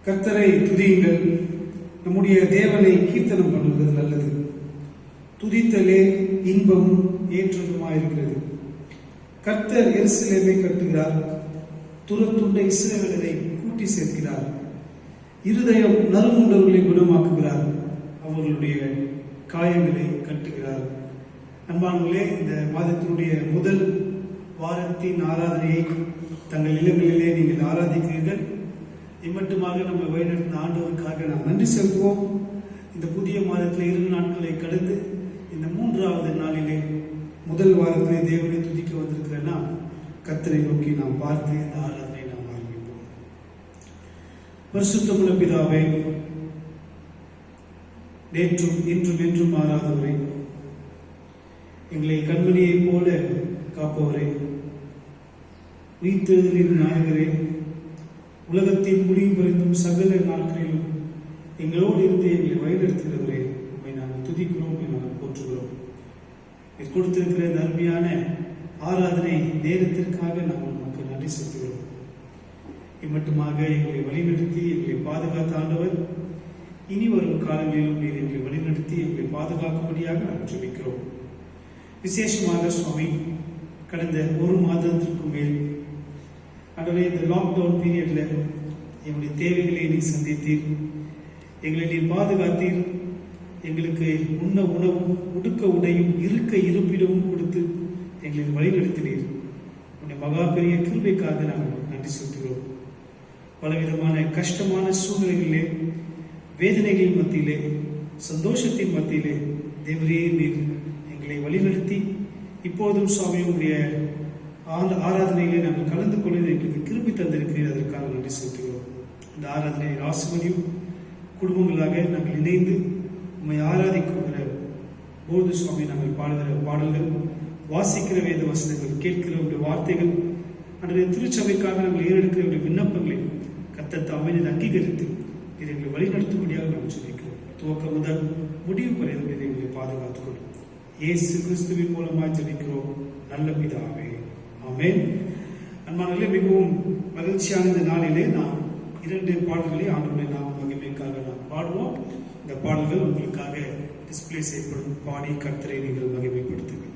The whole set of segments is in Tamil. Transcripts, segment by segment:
கர்த்தரை துதியுங்கள். நம்முடைய தேவனை கீர்த்தனம் பண்ணுவது நல்லது. துதித்தலே இன்பமும் ஏற்றதுமாயிருக்கிறது. கர்த்தர் எருசலேமை கட்டுகிறார், துரத்துண்ட இஸ்ரவேலரை கூட்டி சேர்க்கிறார். இருதயம் நறுமுண்டவர்களை குணமாக்குகிறார், அவர்களுடைய காயங்களை கட்டுகிறார். அன்பானவர்களே, இந்த மாதத்தினுடைய முதல் வாரத்தின் ஆராதனையை தங்கள் இல்லங்களிலே நீங்கள் ஆராதிக்கிறீர்கள். இம்மட்டுமாக நம்ம வழிநடத்தின ஆண்டவருக்காக நாம் நன்றி செலுத்துவோம். இந்த புதிய மாதத்தில் 2 நாட்களை கடந்து இந்த 3வது நாளிலே முதல் வாரத்திலே தேவனை துதிக்க வந்திருக்கிறேன்னா கர்த்தரை நோக்கி நாம் பார்த்து இந்த ஆராதனை நாம் ஆரம்பிப்போம். பரிசுத்தமுள்ள பிதாவே, நேற்றும் இன்றும் என்றும் மாறாதவரே, எங்களை கண்மணியைப் போல காப்பவரே, உயிர்த்தெழுதலின் நாயகரே, உலகத்தின் முடிவு பறிந்தும் சகல நாட்களிலும் எங்களோடு இருந்து எங்களை வழிநடத்துகிறவரே, உண்மை நாங்கள் துதிக்கிறோம், நாங்கள் போற்றுகிறோம். கொடுத்திருக்கிற இந்த அருமையான ஆராதனை நேரத்திற்காக நாங்கள் நமக்கு நன்றி செலுத்துகிறோம். இம்மட்டுமாக எங்களை வழிநடத்தி எங்களை பாதுகாத்த ஆண்டவர், இனி வரும் காலங்களிலும் நீர் எங்களை வழிநடத்தி எங்களை பாதுகாக்கும்படியாக நாம் ஜெபிக்கிறோம். விசேஷமாக சுவாமி, கடந்த 1 மாதத்திற்கு மேல் ஆண்டவரே, இந்த லாக்டவுன் பீரியட்ல எங்களுடைய தேவைகளை நீ சந்தித்தீர், எங்களை நீ பாதுகாத்தீர், எங்களுக்கு உண்ண உணவும் உடுக்க உடையும் இருக்க இருப்பிடமும் கொடுத்து எங்களை வழிநடத்தினீர். உன்னுடைய மகா பெரிய கிருபைக்காக நாங்கள் நன்றி செலுத்துகிறோம். பலவிதமான கஷ்டமான சூழ்நிலைகளிலே, வேதனைகளின் மத்தியிலே, சந்தோஷத்தின் மத்தியிலே தேவரே நீர் எங்களை வழிநடத்தி இப்போதும் சுவாமி உங்களுடைய ஆராதனையிலே நாங்கள் கலந்து கொள்ள எங்களுக்கு கிருபை தந்திருக்கிறீர். அதற்காக நன்றி செலுத்துகிறோம். இந்த ஆராதனை ஆசிர்வதியும் குடும்பங்களாக நாங்கள் இணைந்து உண்மை ஆராதிக்கிற போது சுவாமி நாங்கள் பாடுகிற பாடல்கள், வாசிக்கிற வேத வசனங்கள், கேட்கிற வார்த்தைகள், அன்றைய திருச்சபைக்காக நாங்கள் ஏறெடுக்கிற விண்ணப்பங்களை கர்த்தர் தாமே அங்கீகரித்து இதை எங்களை வழிநடத்தும்படியாக நாங்கள் சொல்லிக்கிறோம். துவக்கம் முதல் முடிவு பரையில் இதை எங்களை பாதுகாத்துக் கொள்ளும். இயேசு கிறிஸ்துவின் மூலமாக ஜெபிக்கிறோம் நல்ல பிதாவே, ஆமென். அன்பானவர்களே, மிகவும் மகிழ்ச்சியான இந்த நாளிலே நாம் 2 பாடல்களை ஆண்டவருடைய நாம மகிமைக்காக நாம் பாடுவோம். இந்த பாடல்கள் உங்களுக்காக டிஸ்பிளே செய்யப்படும். பாடி கர்த்தரை நீங்கள் மகிமைப்படுத்துங்கள்.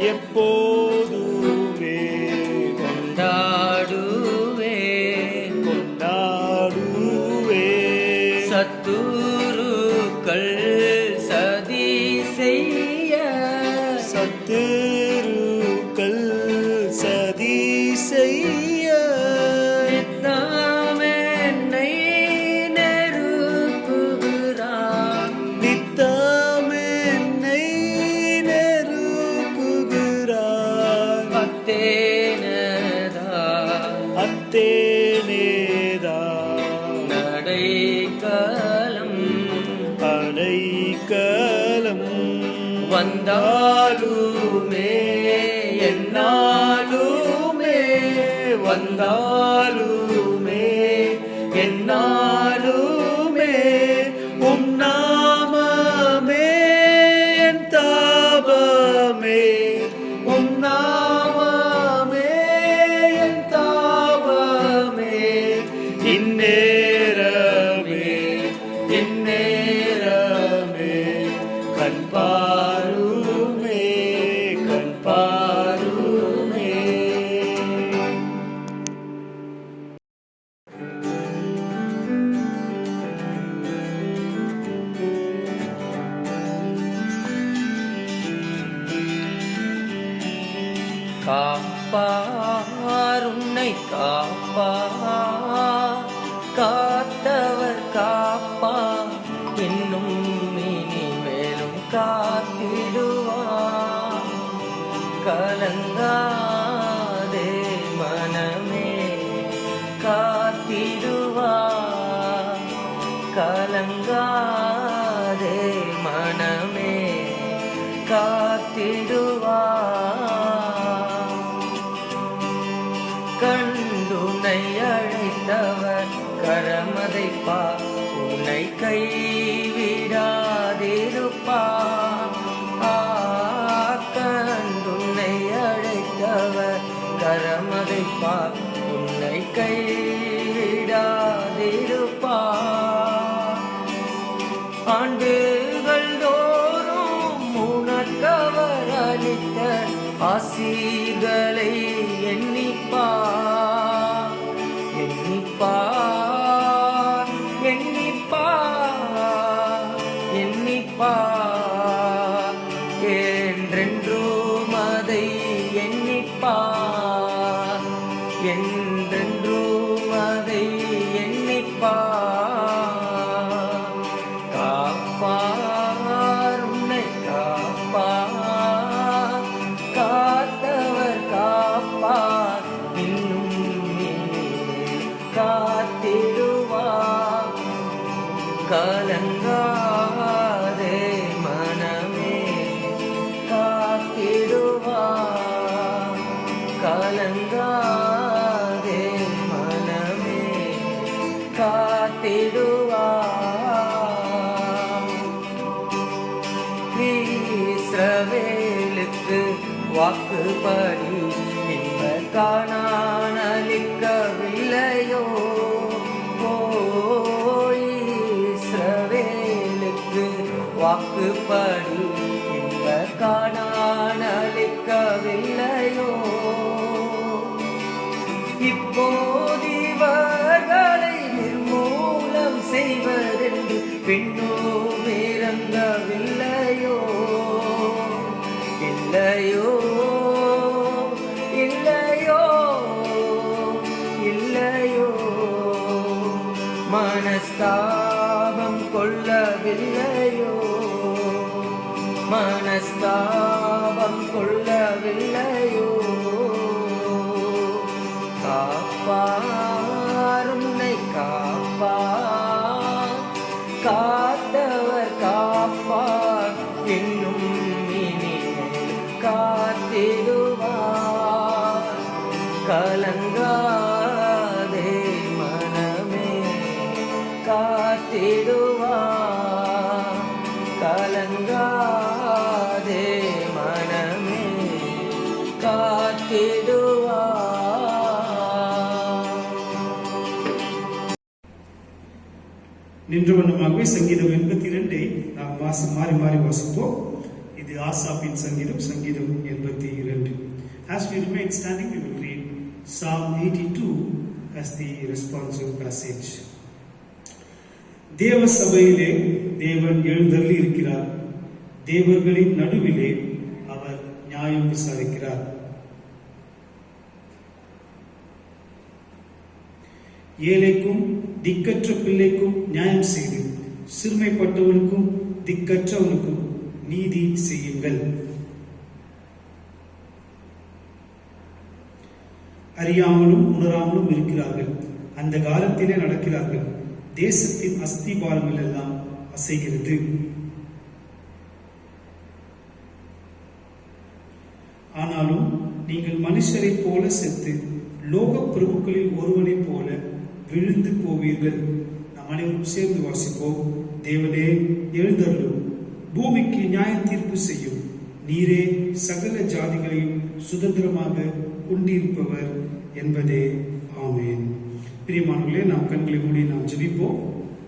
எப்போதுமே கொண்டாடுவே சத்துருக்கள் சதி செய்ய சத்துருக்கள் சதி செய்ய நித்தம் என்னை நெருக்குகிறான் நித்தம் என்னை நெருக்குகிறார் அத்தேனேதா நடைக்கலம் அடைக்கலம் வந்தாலுமே என்னாலுமே வந்தாலுமே என்னாலுமே உம் நாமமே என் தாபமே உம் நாமமே என் தாபமே இந்நேரமே இந்நேரமே கண் பாருமே கண் பாருமே. காப்பார் உன்னை காப்பார் காத்தவர் காப்பார் இன்னும் இனிமேலும் காத்திடுவார் கலங்காதே மனமே காத்திடுவார் கலங்காதே மனமே காத்திடுவார் கண்டுனை அழைத்தவர் கரமதை பார் உன்னை கைவிடாதிருப்பார் கண்டுனை அழைத்தவர் கரமதை பார் உன்னை கைவிடாதிருப்பார் ஆண்டுகள் தோறும் உனக்கவர் அளித்த ஆசீர்களை எண்ணிப்பார் எண்ணிப்பார் எண்ணிப்பார் எண்ணிப்பார் என்றென்றும் அதை எண்ணிப்பார் என்றென்றும் அதை எண்ணிப்பார் காப்பார் உன்னை காப்பார் காத்தவர் காப்பார் இன்னும் காத்திடுவார் கலங்காதே மனமே காத்திடுவார் கலங்காதே மனமே காத்திடுவார் இஸ்ரவேலுக்கு வாக்குப்படி இந்த கானான் அளிக்கவில்லையோ இஸ்ரவேலுக்கு வாக்குப்படி இந்த கானான் அளிக்கவில்லையோ இப்போதிவர்களை நிர்மூலம் செய்வதென்று பின்னோம் இறங்கவில்லையோ இல்லையோ இல்லையோ இல்லையோ மனஸ்தாபம் கொள்ளவில்லையோ மனஸ்தாபம் கொள்ளவில்லையோ காப்பார் உன்னை காப்பார் காத்தவர் காப்பார் இன்னும் இனிமேல் காத்திடுவார் கலங்காதே மனமே காத்திடுவார் கலங்காதே மனமே காத்திடுவார். நின்ற வண்ணமாகவே சங்கீதம் 82 நாம் மாறி மாறி வாசிப்போம். இது ஆசாப்பின் சங்கீதம் 82. As we remain standing, we will read Psalm 82 as the responsive passage. தேவ சபையிலே தேவன் எழுந்தருளி இருக்கிறார். தேவர்களின் நடுவிலே அவர் நியாயம் விசாரிக்கிறார். ஏழைக்கும் திக்கற்ற பிள்ளைக்கும் நியாயம் செய்து சிறுமைப்பட்டவனுக்கும் திக்கற்றவனுக்கும் நீதி செய்யுங்கள். அறியாமலும் உணராமலும் இருக்கிறார்கள். அந்த காலத்திலே நடக்கிறார்கள். தேசத்தின் அஸ்திபாரங்கள் எல்லாம் அசைகிறது. ஆனாலும் நீங்கள் மனுஷரைப் போல செத்து லோக பிரபுக்களில் ஒருவனைப் போல விழுந்து போவீர்கள். நாம் அனைவரும் சேர்ந்து வாசிப்போம். தேவனே எழுந்தருளும், பூமிக்கு நியாய தீர்ப்பு செய்யும். நீரே சகல ஜாதிகளையும் சுதந்திரமாக கொண்டிருப்பவர் என்பதே. ஆமேன். பிரியமானவர்களே, நாம் கண்களை மூடி நாம் ஜெபிப்போம்.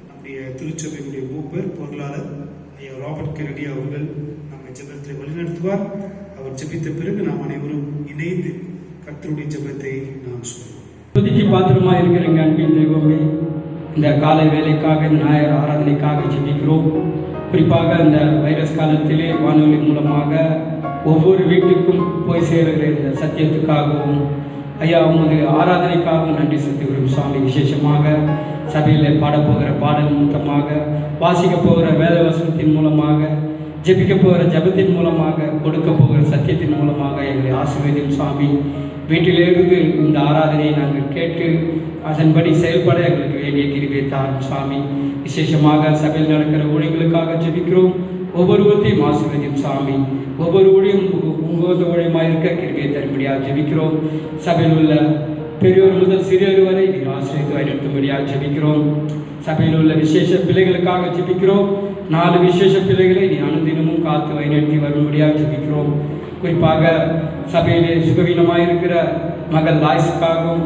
நம்முடைய திருச்சபையுடைய மூப்பர் பொருளாளர் ஐயா ராபர்ட் கெனடி அவர்கள் நம்மை ஜெபத்தில் வழிநடத்துவார். அவர் ஜெபித்த பிறகு நாம் அனைவரும் இணைந்து கர்த்தருடைய ஜெபத்தை நாம் சொல்வோம். துதிக்கு பாத்திரமா இருக்கிற அன்பின் தெய்வமே, இந்த காலை வேலைக்காக, இந்த ஞாயிறு ஆராதனைக்காக ஜெபிக்கிறோம். குறிப்பாக இந்த வைரஸ் காலத்திலே வானொலி மூலமாக ஒவ்வொரு வீட்டுக்கும் போய் சேருகிற இந்த சத்தியத்துக்காகவும் ஐயா உமது ஆராதனைக்காகவும் நன்றி செலுத்துகிறோம் சுவாமி. விசேஷமாக சபையில் பாடப்போகிற பாடல் மூலமாக, வாசிக்க போகிற வேத வசனத்தின் மூலமாக, ஜெபிக்க போகிற ஜபத்தின் மூலமாக, கொடுக்க போகிற சத்தியத்தின் மூலமாக எங்களை ஆசீர்வதியும் சுவாமி. வீட்டிலிருந்து இந்த ஆராதனையை நாங்கள் கேட்டு அதன்படி செயல்பட எங்களுக்கு வேண்டிய கிருபையை தாரும் சுவாமி. விசேஷமாக சபையில் நடக்கிற ஊழியர்களுக்காக ஜெபிக்கிறோம். ஒவ்வொருவரையும் ஆசீர்வதியும் சுவாமி. ஒவ்வொரு ஊழியம் உங்களது ஊழியமாக இருக்க கிருபையை தரும்படியாக ஜெபிக்கிறோம். சபையில் உள்ள பெரியோர் முதல் சிறியோர் வரை நீங்கள் ஆசிரியத்து வழிநடத்தும்படியாக ஜெபிக்கிறோம். சபையில் உள்ள விசேஷ பிள்ளைகளுக்காக ஜெபிக்கிறோம். 4 விசேஷ பிள்ளைகளை நீ அனுதினமும் காத்து வழிநடத்தி வரும்படியாக ஜெபிக்கிறோம். குறிப்பாக சபையிலே சுகவீனமாக இருக்கிற மகள் லாய்ஸுக்காகவும்,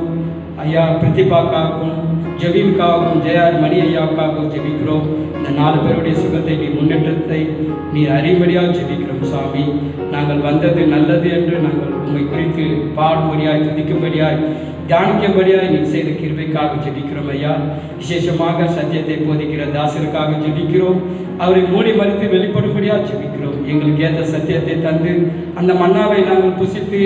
ஐயா பிரதிபாக்காகவும், ஜெபீனுக்காகவும், ஜெயார் மணி ஐயாவுக்காகவும் ஜெபிக்கிறோம். இந்த 4 பேருடைய சுகத்தை நீ முன்னேற்றத்தை நீ அறியும்படியாக ஜெபிக்கிறோம் சுவாமி. நாங்கள் வந்தது நல்லது என்று நாங்கள் உண்மை குறித்து பாடும்படியாய், துதிக்கும்படியாய், தியானிக்கும்படியாய் நீ செய்த கிருபைக்காக ஜெபிக்கிறோம் ஐயா. விசேஷமாக சத்தியத்தை போதிக்கிற தாசருக்காக ஜெபிக்கிறோம். அவரை மூடி மறித்து வெளிப்படும்படியாக ஜெபிக்கிறோம். எங்களுக்கு ஏற்ற சத்தியத்தை தந்து அந்த மன்னாவை நாங்கள் புசித்து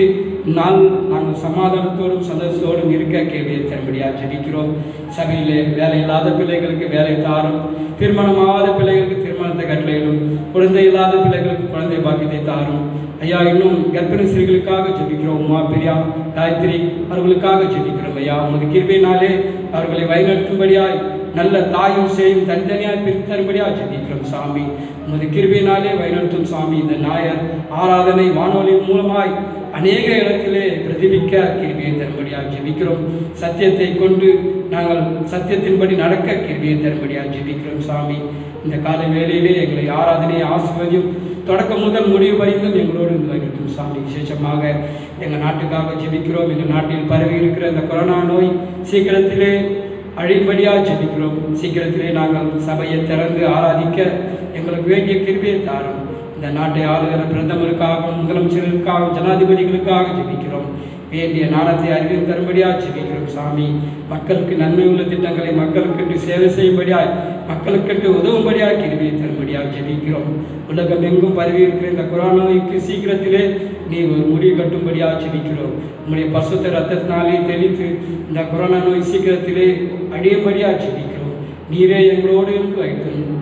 நாங்கள் சமாதானத்தோடும் சந்தோஷத்தோடும் இருக்க கேள்வியை தரும்படியாக ஜெபிக்கிறோம். சபையிலே வேலை இல்லாத பிள்ளைகளுக்கு வேலை தாரும், திருமணமாகாத பிள்ளைகளுக்கு திருமணத்தை கட்டளையிடும், குழந்தை இல்லாத பிள்ளைகளுக்கு குழந்தை பாக்கியத்தை தாரும் ஐயா. இன்னும் கர்ப்பிணி ஸ்திரீகளுக்காக ஜெபிக்கிறோம். உமா, பிரியா, காயத்ரி அவர்களுக்காக ஜெபிக்கிறோம் ஐயா. உமது கிருபையினாலே அவர்களை வழிநடத்தும்படியாய், நல்ல தாயும் சேயும் தனித்தனியாய் பிரித்து தரும்படியாக ஜெபிக்கிறோம் சாமி. உமது கிருபையினாலே வழிநடத்தும் சாமி. இந்த ஞாயிறு ஆராதனை வானொலி மூலமாய் அநேக இடத்திலே பிரதிபிக்க கிருபையை தரும்படியாக ஜெபிக்கிறோம். சத்தியத்தை கொண்டு நாங்கள் சத்தியத்தின்படி நடக்க கிருபையை தரும்படியாக ஜெபிக்கிறோம் சாமி. இந்த காலை வேளையிலே எங்களை ஆராதனை ஆசீர்வதியும். தொடக்கம் முதல் முடிவு வரைந்தும் எங்களோடு இருந்து வைக்கட்டும் சாமி. விசேஷமாக எங்கள் நாட்டுக்காக ஜெபிக்கிறோம். எங்கள் நாட்டில் பரவி இருக்கிற இந்த கொரோனா நோய் சீக்கிரத்திலே அழியும்படியாக ஜெபிக்கிறோம். சீக்கிரத்திலே நாங்கள் சபையை திறந்து ஆராதிக்க எங்களுக்கு வேண்டிய கிருபையை தாரும். இந்த நாட்டை ஆளுகிற பிரதமருக்காகவும், முதலமைச்சர்களுக்காகவும், ஜனாதிபதிகளுக்காக ஜெபிக்கிறோம். வேண்டிய ஞானத்தை அறிவு தரும்படியாக ஜெபிக்கிறோம் சாமி. மக்களுக்கு நன்மை உள்ள திட்டங்களை மக்களுக்கென்று சேவை செய்யும்படியாய், மக்களுக்கென்று உதவும்படியாக கிருபையை தரும்படியாக ஜெபிக்கிறோம். உலகம் எங்கும் பரவி இருக்கிற இந்த கொரோனா நோய்க்கு சீக்கிரத்திலே நீ ஒரு முடிவு கட்டும்படியாக ஜெபிக்கிறோம். உங்களுடைய பரிசுத்த ரத்தத்தினாலே தெளித்து இந்த கொரோனா நோய் சீக்கிரத்திலே அழியும்படியாக ஜெபிக்கிறோம். நீரே எங்களோடு இருந்து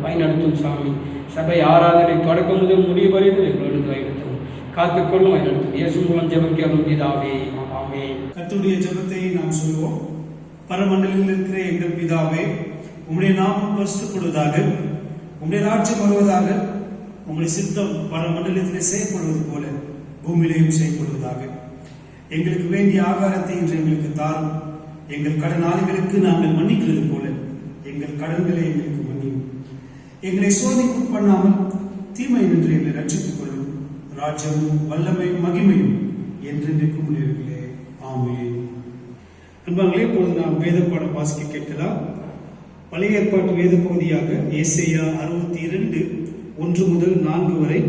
வழிநடத்தும் சாமி. சபை ஆராதனை தொடக்கம் முதல் முடிவு வரைந்து எங்களோடு வழிநடத்தும், காத்துக்கொள்ளும், வழிநடத்தும். இயேசு மூலம் ஜெபிக்கிறோம் பிதாவே, ஆமென். கர்த்தருடைய ஜெபத்தை நாம் சொல்வோம். பரமண்டலில் இருக்கிற எங்கள் பிதாவே, உம்முடைய நாமம் பரிசுத்தப்படுவதாக, உம்முடைய ராஜ்யம் வருவதாக, உம்முடைய சித்தம் பரமண்டலத்திலே செய்யப்படுவது போல பூமியிலேயும் செய்யப்படுவதாக. எங்களுக்கு வேண்டிய ஆகாரத்தை இன்று எங்களுக்கு தாரும். எங்கள் கடனாளிகளுக்கு நாங்கள் மன்னிக்கிறது போல எங்கள் கடன்களை எங்களுக்கு மன்னியும். எங்களை சோதனைக்கு உட்பண்ணாமல் தீமை நின்று எங்களை ரட்சித்துக் கொள்ளும். ராஜ்யமும் வல்லமையும் மகிமையும் என்றென்றைக்கும் உடையவர்களே, ஆமென். அன்பார்களே, இப்போது நாம் வேத பாடம் வாசிக்க கேட்கலாம். பழைய ஏற்பாட்டு வேத பகுதியாக ஏசாயா 62 1 முதல் 4 வரை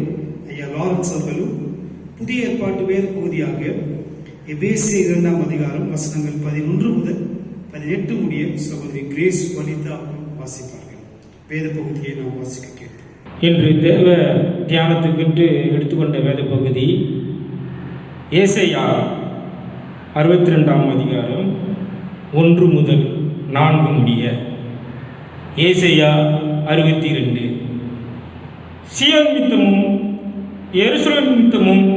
ஐயா லாரன்ஸ் அவர்களும், புதிய ஏற்பாட்டு வேத பகுதியாக எபேசியர் 2ஆம் அதிகாரம் வசனங்கள் 11 முதல் 18 முடிய சகோதரி கிரேஸ் வனிதா வாசிப்பார்கள். வேத பகுதியை நாம் வாசிக்க கேட்டோம். இன்று தேவ தியானத்துக்கென்று எடுத்துக்கொண்ட வேத பகுதி ஏசாயா 62ஆம் அதிகாரம் 1 முதல் 4 முடிய. ஏசாயா 62. சீயோன் நிமித்தமும் எருசலேம் நிமித்தமும்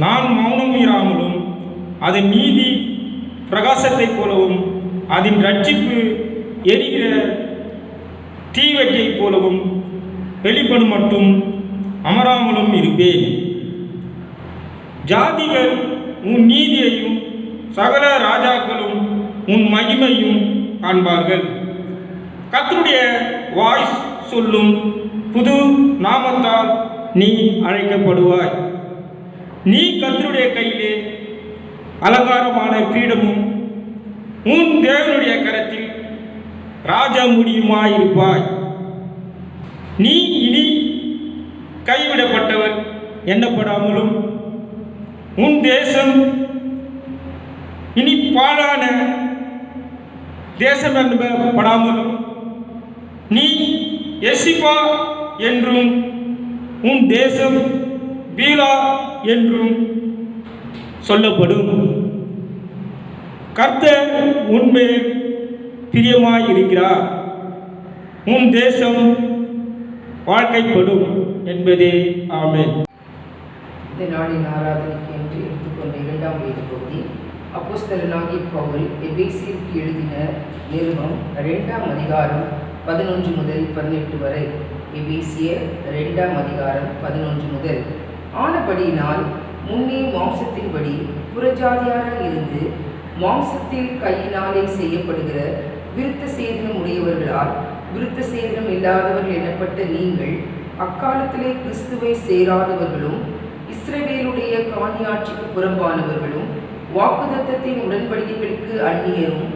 நான் மௌனம் இராமலும் அதன் நீதி பிரகாசத்தைப் போலவும் அதன் ரட்சிப்பு எரிகிற தீவெட்டியைப் போலவும் வெளிப்படும் மட்டும் அமராமலும் இருப்பேன். ஜாதிகள் உன் நீதியையும் சகல ராஜாக்களும் உன் மகிமையும் காண்பார்கள். கர்த்தருடைய வாய் சொல்லும் புது நாமத்தால் நீ அழைக்கப்படுவாய். நீ கர்த்தருடைய கையிலே அலங்காரமான கிரீடமும் உன் தேவனுடைய கரத்தில் ராஜ முடியுமாயிருப்பாய். நீ இனி கைவிடப்பட்டவர் எண்ணப்படாமலும் உன் தேசம் இனி பாழான தேசம் என்பப்படாமலும் நீ எசிபா என்றும் உன் தேசம் பீலா என்றும் சொல்லப்படும். கர்த்தர் உன்மேல் பிரியமாயிருக்கிறார். உன் தேசம் வாழ்க்கைப்படும் என்பதே ஆமென். இந்த நாளின் ஆராதனைக்கு என்று எடுத்துக்கொண்ட 2ஆம் வேத பகுதி அப்போஸ்தலனாகிய பவுல் எபேசியருக்கு எழுதின நிருபம் 2ஆம் அதிகாரம் 11 முதல் 18 வரை. எபேசியர் 2ஆம் அதிகாரம் 11 முதல். ஆனபடியினால் முன்னே மாம்சத்தின்படி புறஜாதியாராக இருந்து மாம்சத்தில் கையினாலே செய்யப்படுகிற விருத்த சேதனம் உடையவர்களால் விருத்த சேதனம் இல்லாதவர்கள் எனப்பட்ட நீங்கள் அக்காலத்திலே கிறிஸ்துவை சேராதவர்களும் இஸ்ரவேலுடைய காணியாட்சிக்கு புறம்பானவர்களும் வாக்குத்தத்தத்தின் உடன்படிக்கைகளுக்கு அந்நியரும்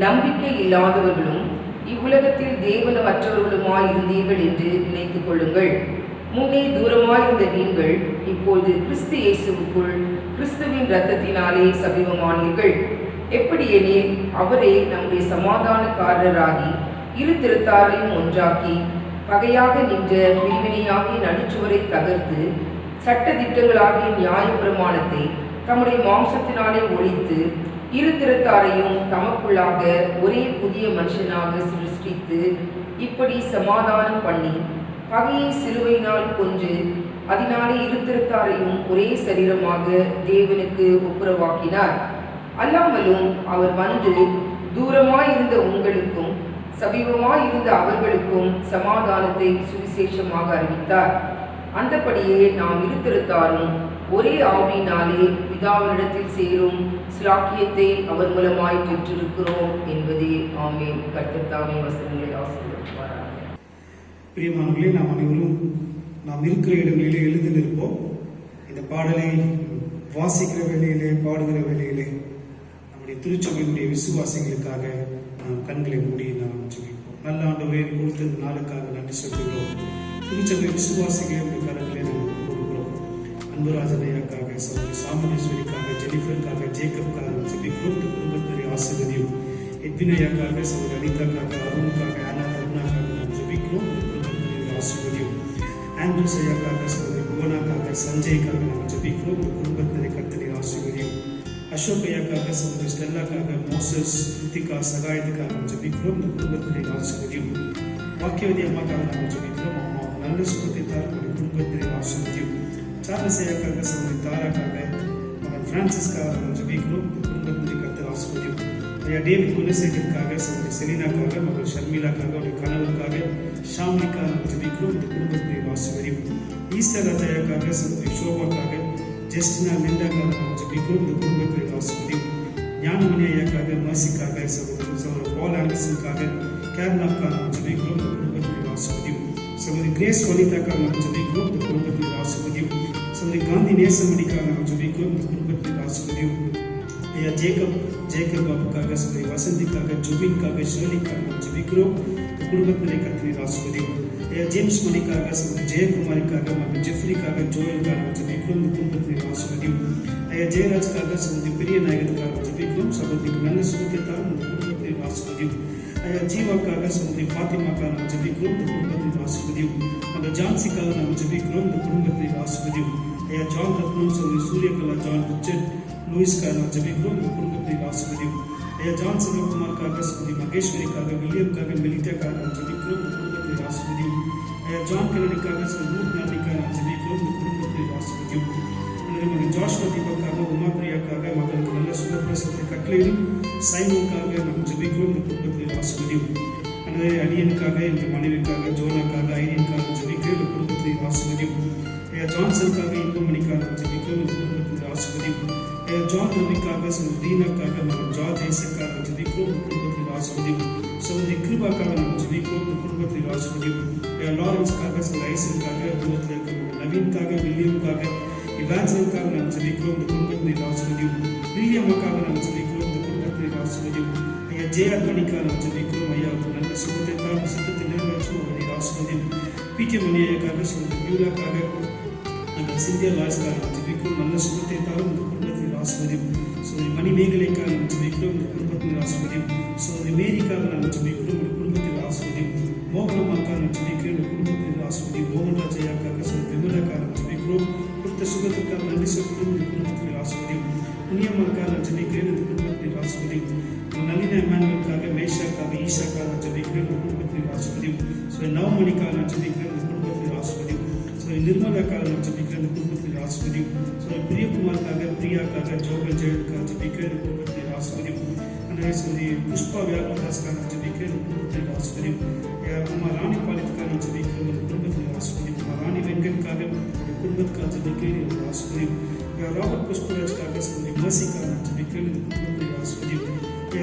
நம்பிக்கை இல்லாதவர்களும் இவ்வுலகத்தில் தேவனமற்றவர்களுமாய் இருந்தீர்கள் என்று நினைத்துக் கொள்ளுங்கள். முன்னே தூரமாயிருந்த நீங்கள் இப்பொழுது கிறிஸ்து இயேசுவுக்குள் கிறிஸ்துவின் இரத்தத்தினாலே சமீபமானீர்கள். எப்படியெனில் அவரே நம்முடைய சமாதானக்காரராகி இரு திருத்தாரையும் ஒன்றாக்கி பகையாக நின்ற பிரிவினையாகிய நடுச்சுவரை தகர்த்து சட்ட திட்டங்களாகிய நியாயப்பிரமாணத்தை தம்முடைய மாம்சத்தினாலே ஒழித்து இரு திருத்தாரையும் தமக்குள்ளாக ஒரே புதிய மனுஷனாக சிருஷ்டித்து இப்படி சமாதானம் பண்ணி பகையை சிலுவையினால் கொன்று அதனாலே இரு திருத்தாரையும் ஒரே சரீரமாக தேவனுக்கு ஒப்புரவாக்கினார். அல்லாமலும் அவர் வந்து தூரமாயிருந்த உங்களுக்கும் சமீபமாயிருந்த அவர்களுக்கும் சமாதானத்தை சுவிசேஷமாக அறிவித்தார். அந்தபடியே நாம் இரு திருத்தாரும் ஒரே ஆவியினாலே பிதாவினிடத்தில் சேரும் ஸ்லாக்கியத்தை அவர் மூலமாய் பெற்றிருக்கிறோம் என்பதே ஆமென். கர்த்தர் தாமே வசனங்களை ஆசீர்வதிப்பாராக. பிரியமானவர்களே, நாம் அனைவரும் நாம் இருக்கிற இடங்களிலே எழுந்து நிற்போம். இந்த பாடலை வாசிக்கிற வேளையிலே, பாடுகிற வேளையிலே நம்முடைய திருச்சபையினுடைய விசுவாசிகளுக்காக நாம் கண்களை மூடி நாம் ஜெபிப்போம். நல்ல ஆண்டவரே, கொடுத்த நாளுக்காக நன்றி சொல்கிறோம். திருச்சபை விசுவாசிகளுடைய கரங்களை நாம் கொடுக்கிறோம். அன்புராஜனையாக்காக, சாமுனேஸ்வரிக்காக, ஜெனிஃபருக்காக, ஜேக்கப்காக ஜெபிக்கிறோம். இந்த குடும்பத்தினரை ஆசீர்வதியும். எத்வினையாக்காக, சகோதரி அனிதாக்காக, அருணுக்காக, ஆனா கருணாக்காக நாம் ஜெபிக்கிறோம். இந்த குடும்பத்தினரை ஆசீர்வதியும். ஆண்ட்ரூஸ் ஐயாக்காக, சகோதரி புவனாக்காக, சஞ்சய்க்காக நாம் ஜெபிக்கிறோம். இந்த குடும்பத்தினரை கர்த்தரை ஆசீர்வதியும். அசோக் ஐயாக்காக, சகோதரி ஸ்டெல்லாக்காக, மோசஸ், ருத்திகா, சகாயத்துக்காக நாம் ஜெபிக்கிறோம். இந்த குடும்பத்தினரை ஆசீர்வதியும். வாக்கியவதி அம்மாக்காக நாம் ஜெபிக்கிறோம். அம்மாவுக்கு நல்ல சுகத்தை தார், நம்முடைய குடும்பத்தினரை ஆசீர்வதியும். சார்லஸ் ஐயாக்காக, சகோதரி தாராக்காக, மகன் பிரான்சிஸ்காக நாம் ஜெபிக்கிறோம். இந்த குடும்பத்தினரை கர்த்தர் ஆசீர்வதியும். ஐயா டேவிட் குணசேகருக்காக, சகோதரி செலினாக்காக, மகள் ஷர்மிலாக்காக, அவருடைய கணவருக்காக, ஷாம்லிக்காக நாம் ஜெபிக்கிறோம். இந்த குடும்பத்தினரை ஆசீர்வதியும். ஈஸ்டர் ராஜாக்காக, சகோதரி ஷோபாக்காக, ஜஸ்டினா லிண்டாக்காக நாம் ஜெபிக்கிறோம். இந்த குடும்பத்தினரை ஆசீர்வதியும். ஞானமணி ஐயாக்காக, மர்சிக்காக, சகோதரி பால் ஆண்டர்சனுக்காக, கேரளாக்காக நாம் ஜெபிக்கிறோம். இந்த குடும்பத்தினரை ஆசீர்வதியும். சகோதரி கிரேஸ் வனிதாக்காக நாம் ஜெபிக்கிறோம். இந்த குடும்பத்தினரை ஆசீர்வதியும். சகோதரி காந்தி நேசமணிக்காக நாம் ஜெபிக்கிறோம். இந்த குடும்பத்தினரை ஆசீர்வதியும். ஐயா ஜேக்கப் பாபுக்காக, சகோதரி வசந்திக்காக, ஜுபின்காக, ஷேர்லிக்காக நாம் ஜெபிக்கிறோம். இந்த குடும்பத்தினரை கர்த்தர் ஆசீர்வதியும். ஐயா ஜேம்ஸ் மணிக்காக, சகோதரி ஜெயக்குமாரிக்காக, மகன் ஜெஃப்ரிக்காக, ஜோயலுக்காக நாம் ஜெபிக்கிறோம். இந்த குடும்பத்தினரை ஆசீர்வதியும். ஐயா ஜெயராஜ்காக, சகோதரி பெரிய நாயகத்துக்காக ஜெபிக்கிறோம். சகோதரிக்கு நல்ல சுகத்தை தாரும். இந்த குடும்பத்தினரை ஆசீர்வதியும். ஐயா ஜீவாக்காக சகோதரி ஃபாத்திமாக்காக நாம் ஜெபிக்கிறோம், இந்த குடும்பத்தின் ஆசீர்வதியும். மகள் ஜான்சிக்காக நாம் ஜெபிக்கிறோம், இந்த குடும்பத்தின் ஆசீர்வதியும். ஐயா ஜான் ரத்னம் சகோதரி சூரியகலா ஜான் ரிச்சர்ட் லூயிஸ்காக நாம் ஜெபிக்கிறோம், இந்த குடும்பத்தின் ஆசீர்வதியும். ஐயா ஜான் சிவகுமார்க்காக சகோதரி மகேஸ்வரிக்காக வில்லியம்காக மெலிட்டாக்காக நாம் ஜெபிக்கிறோம், இந்த குடும்பத்தின் ஆசீர்வதியும். ஐயா ஜான் கெனடிக்காக சகோதரி ரூத் நாட்டிக்காக நாம் ஜெபிக்கிறோம், இந்த குடும்பத்தின் ஆசீர்வதியும். மகன் ஜாஷ்வா தீபக்காக உமா பிரியாக்காக மகளுக்கு நல்ல சுகப்பிரசத்தை கட்டளையிடும் சைமனுக்காக நாம் ஜெபிக்கிறோம், இந்த குடும்பத்தில் ஆசீர்வதியும். அல்லது அடியனுக்காக என் மனைவிக்காக ஜோனாக்காக ஐரியனுக்காக ஜெபிக்கிறோம், இந்த குடும்பத்தில் ஆசீர்வதியும். ஜான்சனுக்காக இன்பமணிக்காக நாம் ஜெபிக்கிறோம், இந்த குடும்பத்தில் ஆசீர்வதியும். ஜான் ரவிக்காக தீனாக்காக மகன் ஜார்ஜ் ஐசக்காக ஜெபிக்கிறோம், இந்த குடும்பத்தில் ஆசீர்வதியும். சகோதரி கிருபாக்காக நாம் ஜெபிக்கிறோம், இந்த குடும்பத்தில் ஆசீர்வதியும். லாரன்ஸ்க்காக ஐசனுக்காக குடும்பத்தில் இருக்கிற நவீனுக்காக வில்லியமுக்காக இவாஞ்சலுக்காக நாம் ஜெபிக்கிறோம், இந்த குடும்பத்தினை ஆசீர்வதியும். வில்லியம்முக்காக நாம் ஜெபிக்கிறோம், இந்த குடும்பத்தினை ஆசீர்வதியும். ஐயா ஜேஆர் மணிக்காக நாம் ஜெபிக்கிறோம், ஐயா நல்ல சுகத்தை தான் சுத்தத்தை நிறைவேற்றும் அவருடைய ஆசீர்வதியும். பிகே மணியாக்காக சொல்லுங்கள் பியூலாக்காக நாங்கள் சிந்தியா லாய்ஸ்க்காக நாம் ஜெபிக்கிறோம், நல்ல சுகத்தை தாரும் இந்த குடும்பத்தின் ஆசீர்வதியும். சோதரி மணிமேகலைக்காக நாம் ஜெபிக்கிறோம், இந்த குடும்பத்தின் ஆசீர்வதியும். சோதரி மேரிக்காக நாம் ஜெபிக்கிறோம், இந்த குடும்பத்தின் ஆசீர்வதியும். மோகனம்மாக்காக நாம் ஜெபிக்கிறோம், இந்த குடும்பத்தின் ஆசீர்வதியும். மோகன்ராஜ் ஐயாக்காக சொல்லி விமலாக்காக நாம் ஜெபிக்கிறோம், கொடுத்த சுகத்திற்காக நன்றி சொல்கிறோம், இந்த குடும்பத்தில் ஆசீர்வதியும். புண்ணியம்மாக்காக நான் ஜெபிக்கிறேன், இந்த குடும்பத்தில் ஆசீர்வதியும். நளின எமானுவலுக்காக மேஷாக்காக ஈஷாக்காக நான் ஜெபிக்கிறேன், இந்த குடும்பத்தில் ஆசீர்வதியும். நவமணிக்காக நான் ஜெபிக்கிறேன், இந்த குடும்பத்தில் ஆசீர்வதியும். நிர்மலாக்காக நான் ஜெபிக்கிறேன், இந்த குடும்பத்தில் ஆசீர்வதியும். பிரியகுமாருக்காக பிரியாக்காக ஜோகல் ஜெயலுக்காக ஜெபிக்கிறேன், இந்த குடும்பத்தில் ஆசீர்வதியும். புஷ்பா வியாபாரதாஸ்க்காக நான் ஜெபிக்கிறேன், இந்த குடும்பத்தில் ஆசீர்வதியும். அம்மா ராணி பாலித்துக்காக நான் ஜெபிக்கிறேன், இந்த குடும்பத்தில் ஆசீர்வதியும். ராணி வெங்கனுக்காக குடும்பத்துக்காக ஜெபிக்கிறேன், இந்த ஆசீர்வதியும். ராபர்ட் புஷ்பராஜ்க்காக மர்சிக்காக நான் ஜெபிக்கிறேன், இந்த குடும்பத்தில் ஆசீர்வதியும்.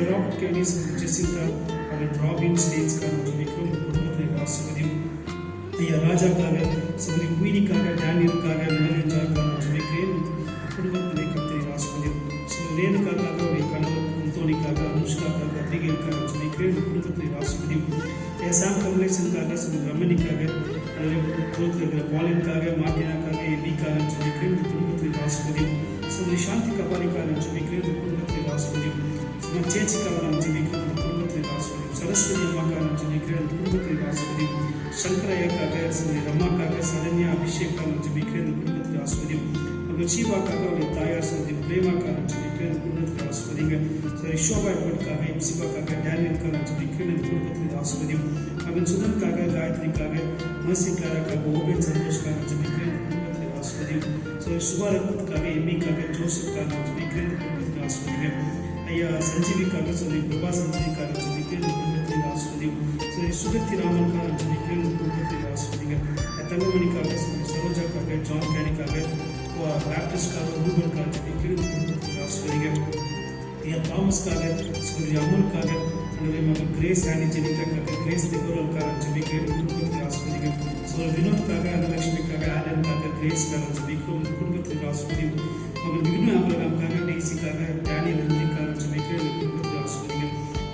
ராபர்ட் கேனிஸ் ஜெசிகா அவன் ராபின் ஸ்டேட்ஸ்க்காக நான் ஜெபிக்கிறோம், இந்த குடும்பத்தில் ஆசீர்வதியும். ஐயா ராஜாக்காக சகோதரி குயினிக்காக டேனியலுக்காக மேலேஜாக்காக நான் ஜெபிக்கிறேன், குடும்பத்தினை கர்த்தரை ஆசீர்வதியும். ரேணுக்காக அவருடைய கணவர் அந்தோனிக்காக அனுஷ்காக்காக அபிகேலுக்காக ஜெபிக்கிறேன், இந்த குடும்பத்தினை ஆசீர்வதியும். சாம் கமலேசனுக்காக சகோதரி ரமணிக்காக குடும்பத்தில் இருக்கிற பாலினுக்காக மார்டினாக்காக எல்லிக்காக ஜெபிக்கிறேன், இந்த குடும்பத்தினை ஆசீர்வதியும். சகோதரி சாந்தி கபாலிக்காக நான் ஜெபிக்கிறேன், இந்த குடும்பத்தினை ஆசீர்வதியும். சேச்சிக்காக நான் ஜெபிக்கிறேன், இந்த குடும்பத்தினை ஆசீர்வதியும். சரஸ்வதி அம்மாக்காக நான் ஜெபிக்கிறேன், இந்த குடும்பத்தினை ஆசீர்வதியும். சங்கரையாக்காக சகோதரி ரமாக்காக சரண்யா அபிஷேக்காக நான் ஜெபிக்கிறேன், இந்த குடும்பத்தில் ஆசீர்வதியும். மகள் ஷீபாக்காக அவருடைய தாயார் சகோதரி பிரேமாக்காக நான் ஜெபிக்கிறேன், இந்த குடும்பத்தில் ஆசீர்வதிங்க. சரி ஷோபா எட்வர்டுக்காக இப்சிபாக்காக டேனியலுக்காக நான் ஜெபிக்கிறேன், இந்த குடும்பத்தில் ஆசீர்வதியும். மகன் சுதனுக்காக காயத்ரிக்காக மர்சி கிளாராக்காக ஓபன் சந்தோஷ்காக நான் ஜெபிக்கிறேன், இந்த குடும்பத்தில் ஆசீர்வதியும். சுபாரத்னத்துக்காக எம்மிக்காக ஜோசப்காக நான் ஜெபிக்கிறேன், இந்த குடும்பத்தில் ஆசீர்வதிங்க. ஐயா சஞ்சீவிக்காக சொல்லி பிரபா சஞ்சீவிக்காக ஜெபிக்கிறேன், இந்த குடும்பத்தில் ஆசீர்வதியும். சரி சுகத்தி ராமனுக்காக ஜெபிக்கிறேன், இந்த குடும்பத்தில் ஆசீர்வதிங்க. தங்கமணிக்காக சொல்லி சரோஜாக்காக ஜான் கேனிக்காக பேப்டிஸ்ட்காக ரூபனுக்காக ஜெபிக்கிறேன், இந்த குடும்பத்தில் ஆசீர்வதிங்க. ஐயா தாமஸ்க்காக சொல்லி அமுலுக்காக என்னுடைய மகள் கிரேஸ் ஆனி ஜெனிக்காக கிரேஸ் தெகோரலுக்காக ஜெபிக்கிறேன், இந்த குடும்பத்தில் ஆசீர்வதிங்க. வினோத்காக அனலட்சுமிக்காக ஆலனுக்காக கிரேஸ்க்காக ஜெபிக்கிறோம், இந்த குடும்பத்தில் ஆசீர்வதியும். மகன் விக்னு ஆபரகாமுக்காக டெய்ஸிக்காக டேனியல் நந்திக்காக ஜெபிக்கிறோம், இந்த குடும்பத்தில் ஆசீர்வதிங்க.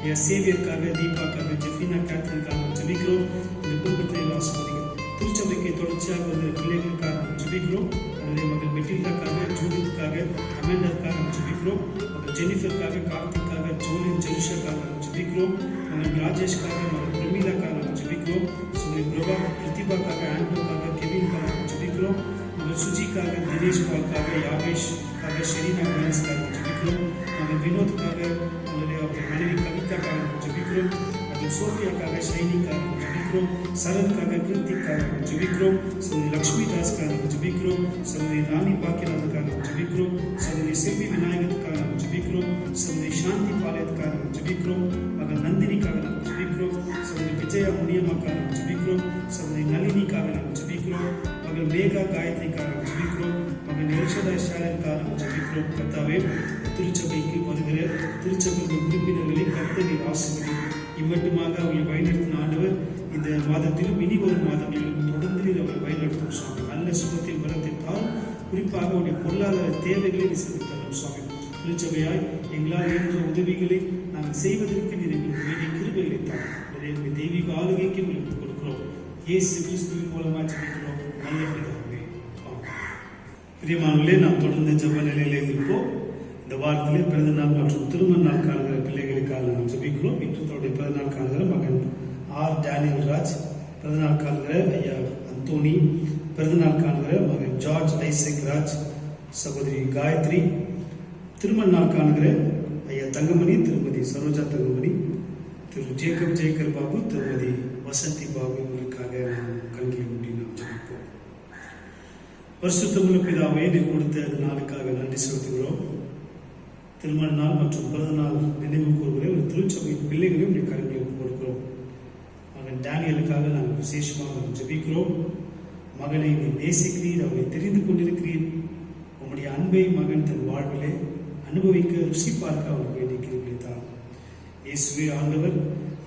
ஐயா சேவியருக்காக தீபாக்காக ஜெஃபினா கேத்ரின்காக ஜெபிக்கிறோம், இந்த குடும்பத்தில் ஆசீர்வதிங்க. திருச்சபைக்கு தொடர்ச்சியாக ஒரு பிள்ளைகளுக்காக ஜெபிக்கிறோம். அதனுடைய மகள் மெட்டில்டாக்காக ஜூலித்துக்காக அமெண்டருக்காக ஜெபிக்கிறோம். மகள் ஜெனிஃபருக்காக கார்த்திக்காக ஜோலின் ஜெலிஷாக்காக ஜெபிக்கிறோம். மகன் ராஜேஷ்காக மகன் பிரமீலாக்காக ஜெபிக்கிறோம். சூரிய பிரபா பிரதிபாக்காக ஆண்டோக்காக கெவின்காக ஜெபிக்கிறோம். மகள் சுஜிக்காக தினேஷ் பால்காக யாவேஷ்காக ஷெரீனா மேனஸ்காக ஜெபிக்கிறோம். மகன் வினோத்காக அவருடைய மனைவி கவிதாக்காக ஜெபிக்கிறோம். மகன் சோஃபியாக்காக ஷைனிக்காக ஜெபிக்கிறோம். சரத்காக கிருத்திக்காக ஜெபிக்கிறோம். சகோதரி லக்ஷ்மி தாஸ்காக ஜெபிக்கிறோம். சகோதரி ராணி பாக்கியநாதக்காக ஜெபிக்கிறோம். சகோதரி செல்வி விநாயகத்துக்காக ஜெபிக்கிறோம். சகோதரி சாந்தி பாளையத்துக்காக ஜெபிக்கிறோம். மகன் நந்தினிக்காக ஜெபிக்கிறோம். சகோதரி விஜயா முனியம்மாக்காக ஜெபிக்கிறோம். சகோதரி நளினிக்காக ஜெபிக்கிறோம். மகள் மேகா காயத்ரிக்காக ஜெபிக்கிறோம். மகன் எல்ஷதா ஷாலனுக்காக ஜெபிக்கிறோம். கர்த்தாவே திருச்சபைக்கு வருகிற திருச்சபை உறுப்பினர்களை கர்த்தர் ஆசீர்வதி. இம்மட்டுமாக அவர்களை வழிநடத்தின ஆண்டவர் இந்த மாதத்திலும் இனி வரும் மாதங்களிலும் தொடர்ந்து அவர்களை வழிநடத்தும் சுவாமி. நல்ல சுகத்தை பலத்தை தாரும். குறிப்பாக அவருடைய பொருளாதார தேவைகளை நிசந்தித்தாலும் சுவாமி. திருச்சபையாய் எங்களால் என்ற உதவிகளை நாங்கள் செய்வதற்கு நீர் எங்களுக்கு வேண்டிய கிருபைகளை தாரும். எங்களுடைய தெய்வீக ஆளுகைக்கு உங்களுக்கு கொடுக்கிறோம். இயேசு கிறிஸ்துவின் மூலமாக ஜெபிக்கிறோம் நல்ல பிதாவே. பிரியமானவர்களே, நாம் தொடர்ந்து ஜெப நிலையிலே இருப்போம். இந்த வாரத்திலே பிறந்த நாள் மற்றும் திருமண நாள் காணுகிற பிள்ளைகளுக்காக நாம் ஜெபிக்கிறோம். இன்று தன்னுடைய பிறந்த நாள் காணுகிற மகன் ஆர் டேனியல் ராஜ், பிறந்த நாள் காணுகிற ஐயா அந்தோனி, பிறந்த நாள் காணுகிற மகன் ஜார்ஜ் ஐசக் ராஜ், சகோதரி காயத்ரி, திருமண நாள் காணுகிற ஐயா தங்கமணி, திருமதி சரோஜா தங்கமணி, திரு ஜேக்கப் ஜெயக்கர் பாபு, திருமதி வசந்தி பாபு, இவர்களுக்காக நாம் கண்களை மூடி நாம் ஜெபிப்போம். பரிசுத்தமுள்ள பிதாவே, நீர் கொடுத்த அந்த நாளுக்காக நன்றி செலுத்துகிறோம். திருமண நாள் மற்றும் பிறந்த நாள் நினைவு கூறுகிற ஒரு திருச்சபையின் பிள்ளைகளையும் நீ கருங்களுக்கு கொடுக்கிறோம். மகன் டேனியலுக்காக நாங்கள் விசேஷமாக ஜெபிக்கிறோம். மகனை நீ நேசிக்கிறீர், அவனை தெரிந்து கொண்டிருக்கிறீர். உம்முடைய அன்பை மகன் தன் வாழ்விலே அனுபவிக்க ருசி பார்க்க அவனுக்கு வேண்டிய கிருபையை தாரும். இயேசுவே ஆண்டவர்,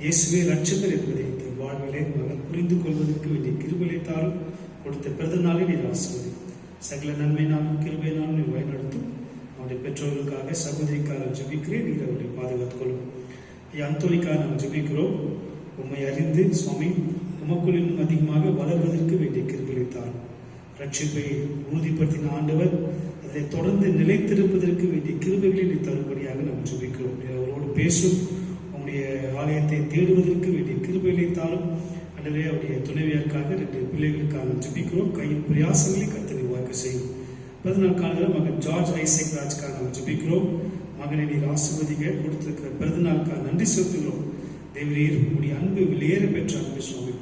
இயேசுவே ரட்சகர் என்பதை தன் வாழ்விலே மகன் புரிந்து கொள்வதற்கு வேண்டிய கிருபையை தாரும். கொடுத்த பிறந்த நாளை நீர் ஆசீர்வதி. சகல நன்மையினாலும் கிருபையினாலும் நீ வழிநடத்தும். அவனுடைய பெற்றோர்களுக்காக சகோதரிக்காக ஜெபிக்கிறேன், நீர் அவருடைய பாதுகாத்துக் கொள்ளும். அந்தோனிக்காக நாம் ஜெபிக்கிறோம். உம்மை அறிந்து சுவாமி உமக்குள் இன்னும் அதிகமாக வளர்வதற்கு வேண்டிய கிருபையை தாரும். ரட்சிப்பை உறுதிப்படுத்தின ஆண்டவர் அதை தொடர்ந்து நிலைத்திருப்பதற்கு வேண்டிய கிருபைகளை நீ தரும்படியாக நாம் ஜெபிக்கிறோம். அவரோடு பேசும், உங்களுடைய ஆலயத்தை தேடுவதற்கு வேண்டிய கிருபைகளை தாரும். அன்றே அவருடைய துணைவியருக்காக 2 பிள்ளைகளுக்காக ஜெபிக்கிறோம். கையின் பிரயாசங்களை கர்த்தர் வாக்கு செய்யும். பிறந்த நாள் காணுகிற மகன் ஜார்ஜ் ஐசக் ராஜ்காக நாம் ஜெபிக்கிறோம். மகனை நீர் ஆசீர்வதிக்க கொடுத்திருக்கிற பிறந்த நாளுக்காக நன்றி செலுத்துகிறோம். தேவரீர் உங்களுடைய அன்பு வெளியேற பெற்ற அன்பு சுவாமி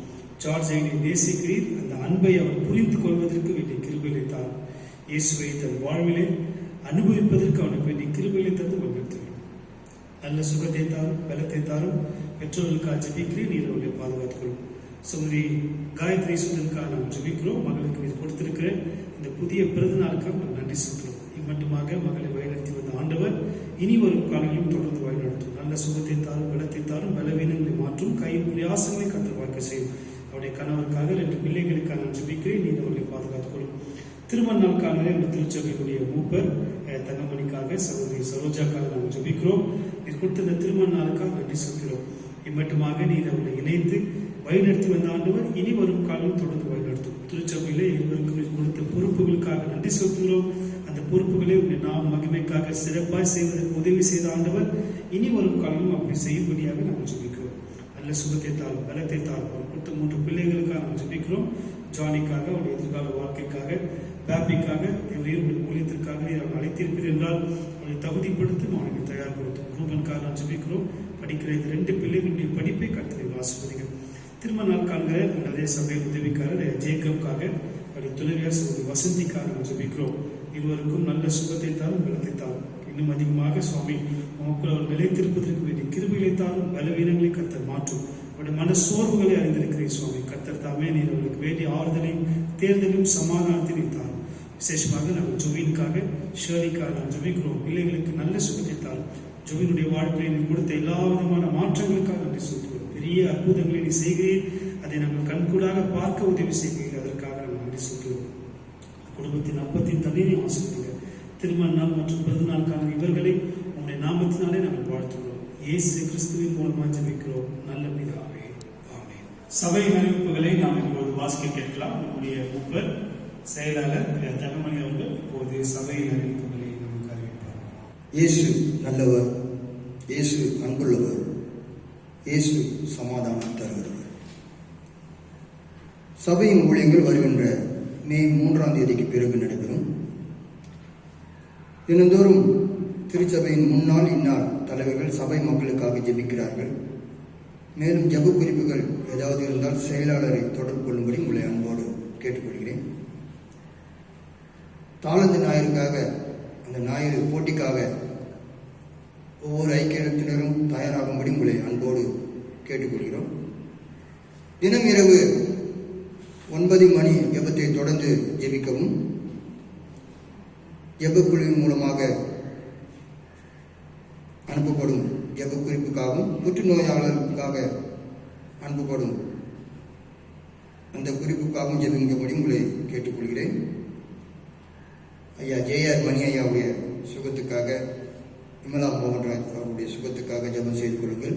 ஜார்ஜை நீ நேசிக்கிறீர். அந்த அன்பை அவர் புரிந்து கொள்வதற்கு வேண்டிய கிருபைகளை தாரும். இயேசுவை தன் வாழ்விலே அனுபவிப்பதற்கு அவனுக்கு வேண்டிய கிருபைகளை தந்து வழிநடத்துகிறோம். நல்ல சுகத்தை தாரும், பலத்தை தாரும். பெற்றோர்களுக்காக ஜெபிக்கிறேன், நீர் அவர்களை பாதுகாத்துக்கொள்ளும். சகோதரி காயத்ரி சுதனுக்காக நாம் ஜெபிக்கிறோம். மகளுக்கு நீர் கொடுத்திருக்கிற இந்த புதிய பிறந்த நாளுக்காக நாம் நன்றி செலுத்துகிறோம். இம்மட்டுமாக மகளை வழிநடத்தி வந்த ஆண்டவர் இனி வரும் காலங்களிலும் தொடர்ந்து வழிநடத்தும். நல்ல சுகத்தை தாரும், பலத்தை தாரும், பலவீனங்களை மாற்றும். கையின் பிரயாசங்களை கர்த்தர் வாக்கு செய்யும். அவருடைய கணவருக்காக 2 பிள்ளைகளுக்காக நான் ஜெபிக்கிறேன், நீர் அவர்களை பாதுகாத்துக் கொள்ளும். திருமண நாளுக்காக இந்த திருச்சபையினுடைய மூப்பர் தங்கமணிக்காக சகோதரி சரோஜாக்காக நாம் ஜெபிக்கிறோம். நீர் கொடுத்த இந்த திருமண நாளுக்காக நன்றி செலுத்துகிறோம். இம்மட்டுமாக நீர் அவர்களை இணைத்து வழிநடத்தி வந்த ஆண்டவர் இனி வரும் காலம் தொடர்ந்து வழிநடத்தும். திருச்சபையிலே இருவருக்கும் கொடுத்த பொறுப்புகளுக்காக நன்றி செலுத்துகிறோம். அந்த பொறுப்புகளை உங்களுடைய நாம் மகிமைக்காக சிறப்பாய் செய்வதற்கு உதவி செய்த ஆண்டவர் இனி வரும் காலமும் அப்படி செய்யும்படியாக நாம் ஜெபிக்கிறோம். நல்ல சுகத்தை தாரும், பலத்தை தாரும். அவர் கொடுத்த 3 பிள்ளைகளுக்காக நாம் ஜெபிக்கிறோம். ஜானிக்காக, அவருடைய எதிர்கால வாழ்க்கைக்காக, பேப்பிக்காக, தேவரீர் ஊழியத்திற்காக அவர் அழைத்திருப்பீர் என்றால் அவரை தகுதிப்படுத்தும், அவனுக்கு தயார்படுத்தும். ரூபனுக்காக நாம் ஜெபிக்கிறோம். படிக்கிற இந்த 2 பிள்ளைகளுடைய படிப்பை கர்த்தர் ஆசீர்வதிங்க. திருமண நாள் காண்கிற அதே சபையின் உதவிக்காரர் ஜேக்கப்காக, அவருடைய துணைவியார் சகோதரி வசந்திக்காக நாம் ஜெபிக்கிறோம். இருவருக்கும் நல்ல சுகத்தை தாரும், பலத்தை தாரும். இன்னும் அதிகமாக சுவாமி உமக்குள் அவர் நிலைத்திருப்பதற்கு வேண்டிய கிருபைகளை தாரும். பலவீனங்களை கர்த்தர் மாற்றும். அவருடைய மன சோர்வுகளை அறிந்திருக்கிறேன் சுவாமி. கர்த்தர் தாமே நீர் அவர்களுக்கு வேண்டிய ஆறுதலையும் தேர்தலும் சமாதானத்தையும் தாரும். விசேஷமாக நாங்கள் ஜோவினுக்காக ஷேர்லிக்காக நாம் ஜெபிக்கிறோம். பிள்ளைகளுக்கு நல்ல சுகத்தை தாரும். ஜோவினுடைய வாழ்க்கையை நீ கொடுத்த எல்லா விதமான மாற்றங்களுக்காக நன்றி செலுத்துகிறோம். பெரிய அற்புதங்களை நீ செய்கிறீர், அதை நாங்கள் கண்கூடாக பார்க்க உதவி செய்கிறீர். அதற்காக நாங்கள் நன்றி செலுத்துகிறோம். குடும்பத்தின் அப்பத்தின் தண்ணீரை ஆசீர்வதிங்க. திருமண நாள் மற்றும் பிறந்த நாளுக்கான இவர்களை உங்களுடைய நாமத்தினாலே நாங்கள் வாழ்த்துகிறோம். இயேசு கிறிஸ்துவின் மூலமாக ஜெபிக்கிறோம் நல்ல பிதாவே, ஆமென். சபையின் அறிவிப்புகளை நாம் இப்போது வாசிக்க கேட்கலாம். நம்முடைய மூப்பர் செயலாளர் தங்கமணி அவர்கள் இப்போது சபையின் அறிவிப்புகளை நமக்கு அறிவிப்பார். இயேசு நல்லவர், இயேசு அன்புள்ளவர், இயேசு சமாதானம் தருகிறவர். சபையின் ஊழியங்கள் வருகின்ற மே 3ஆம் தேதிக்கு பிறகு நடைபெறும். தினந்தோறும் திருச்சபையின் முன்னாள் இந்நாள் தலைவர்கள் சபை மக்களுக்காக ஜெபிக்கிறார்கள். மேலும் ஜெப குறிப்புகள் ஏதாவது இருந்தால் செயலாளரை தொடர்பு கொள்ளும்படி உங்களை அன்போடு கேட்டுக்கொள்கிறேன். தாளந்து ஞாயிறுக்காக, அந்த ஞாயிறு போட்டிக்காக ஒவ்வொரு ஐக்கியத்தினரும் தயாராகும்படி உங்களை அன்போடு கேட்டுக்கொள்கிறோம். தினம் இரவு 9 மணி ஜெபத்தை தொடர்ந்து ஜெபிக்கவும். ஜெபக்குழுவின் மூலமாக அனுப்பப்படும் ஜெப குறிப்புக்காகவும் புற்றுநோயாளர்களுக்காக அனுப்பப்படும் அந்த குறிப்புக்காகவும் ஜெபிக்கும்படி உங்களை கேட்டுக்கொள்கிறேன். ஐயா ஜேஆர் மணி ஐயாவுடைய சுகத்துக்காக, விமலா மோகன்ராஜ் அவருடைய சுகத்துக்காக ஜெபம் செய்து கொள்ளுங்கள்.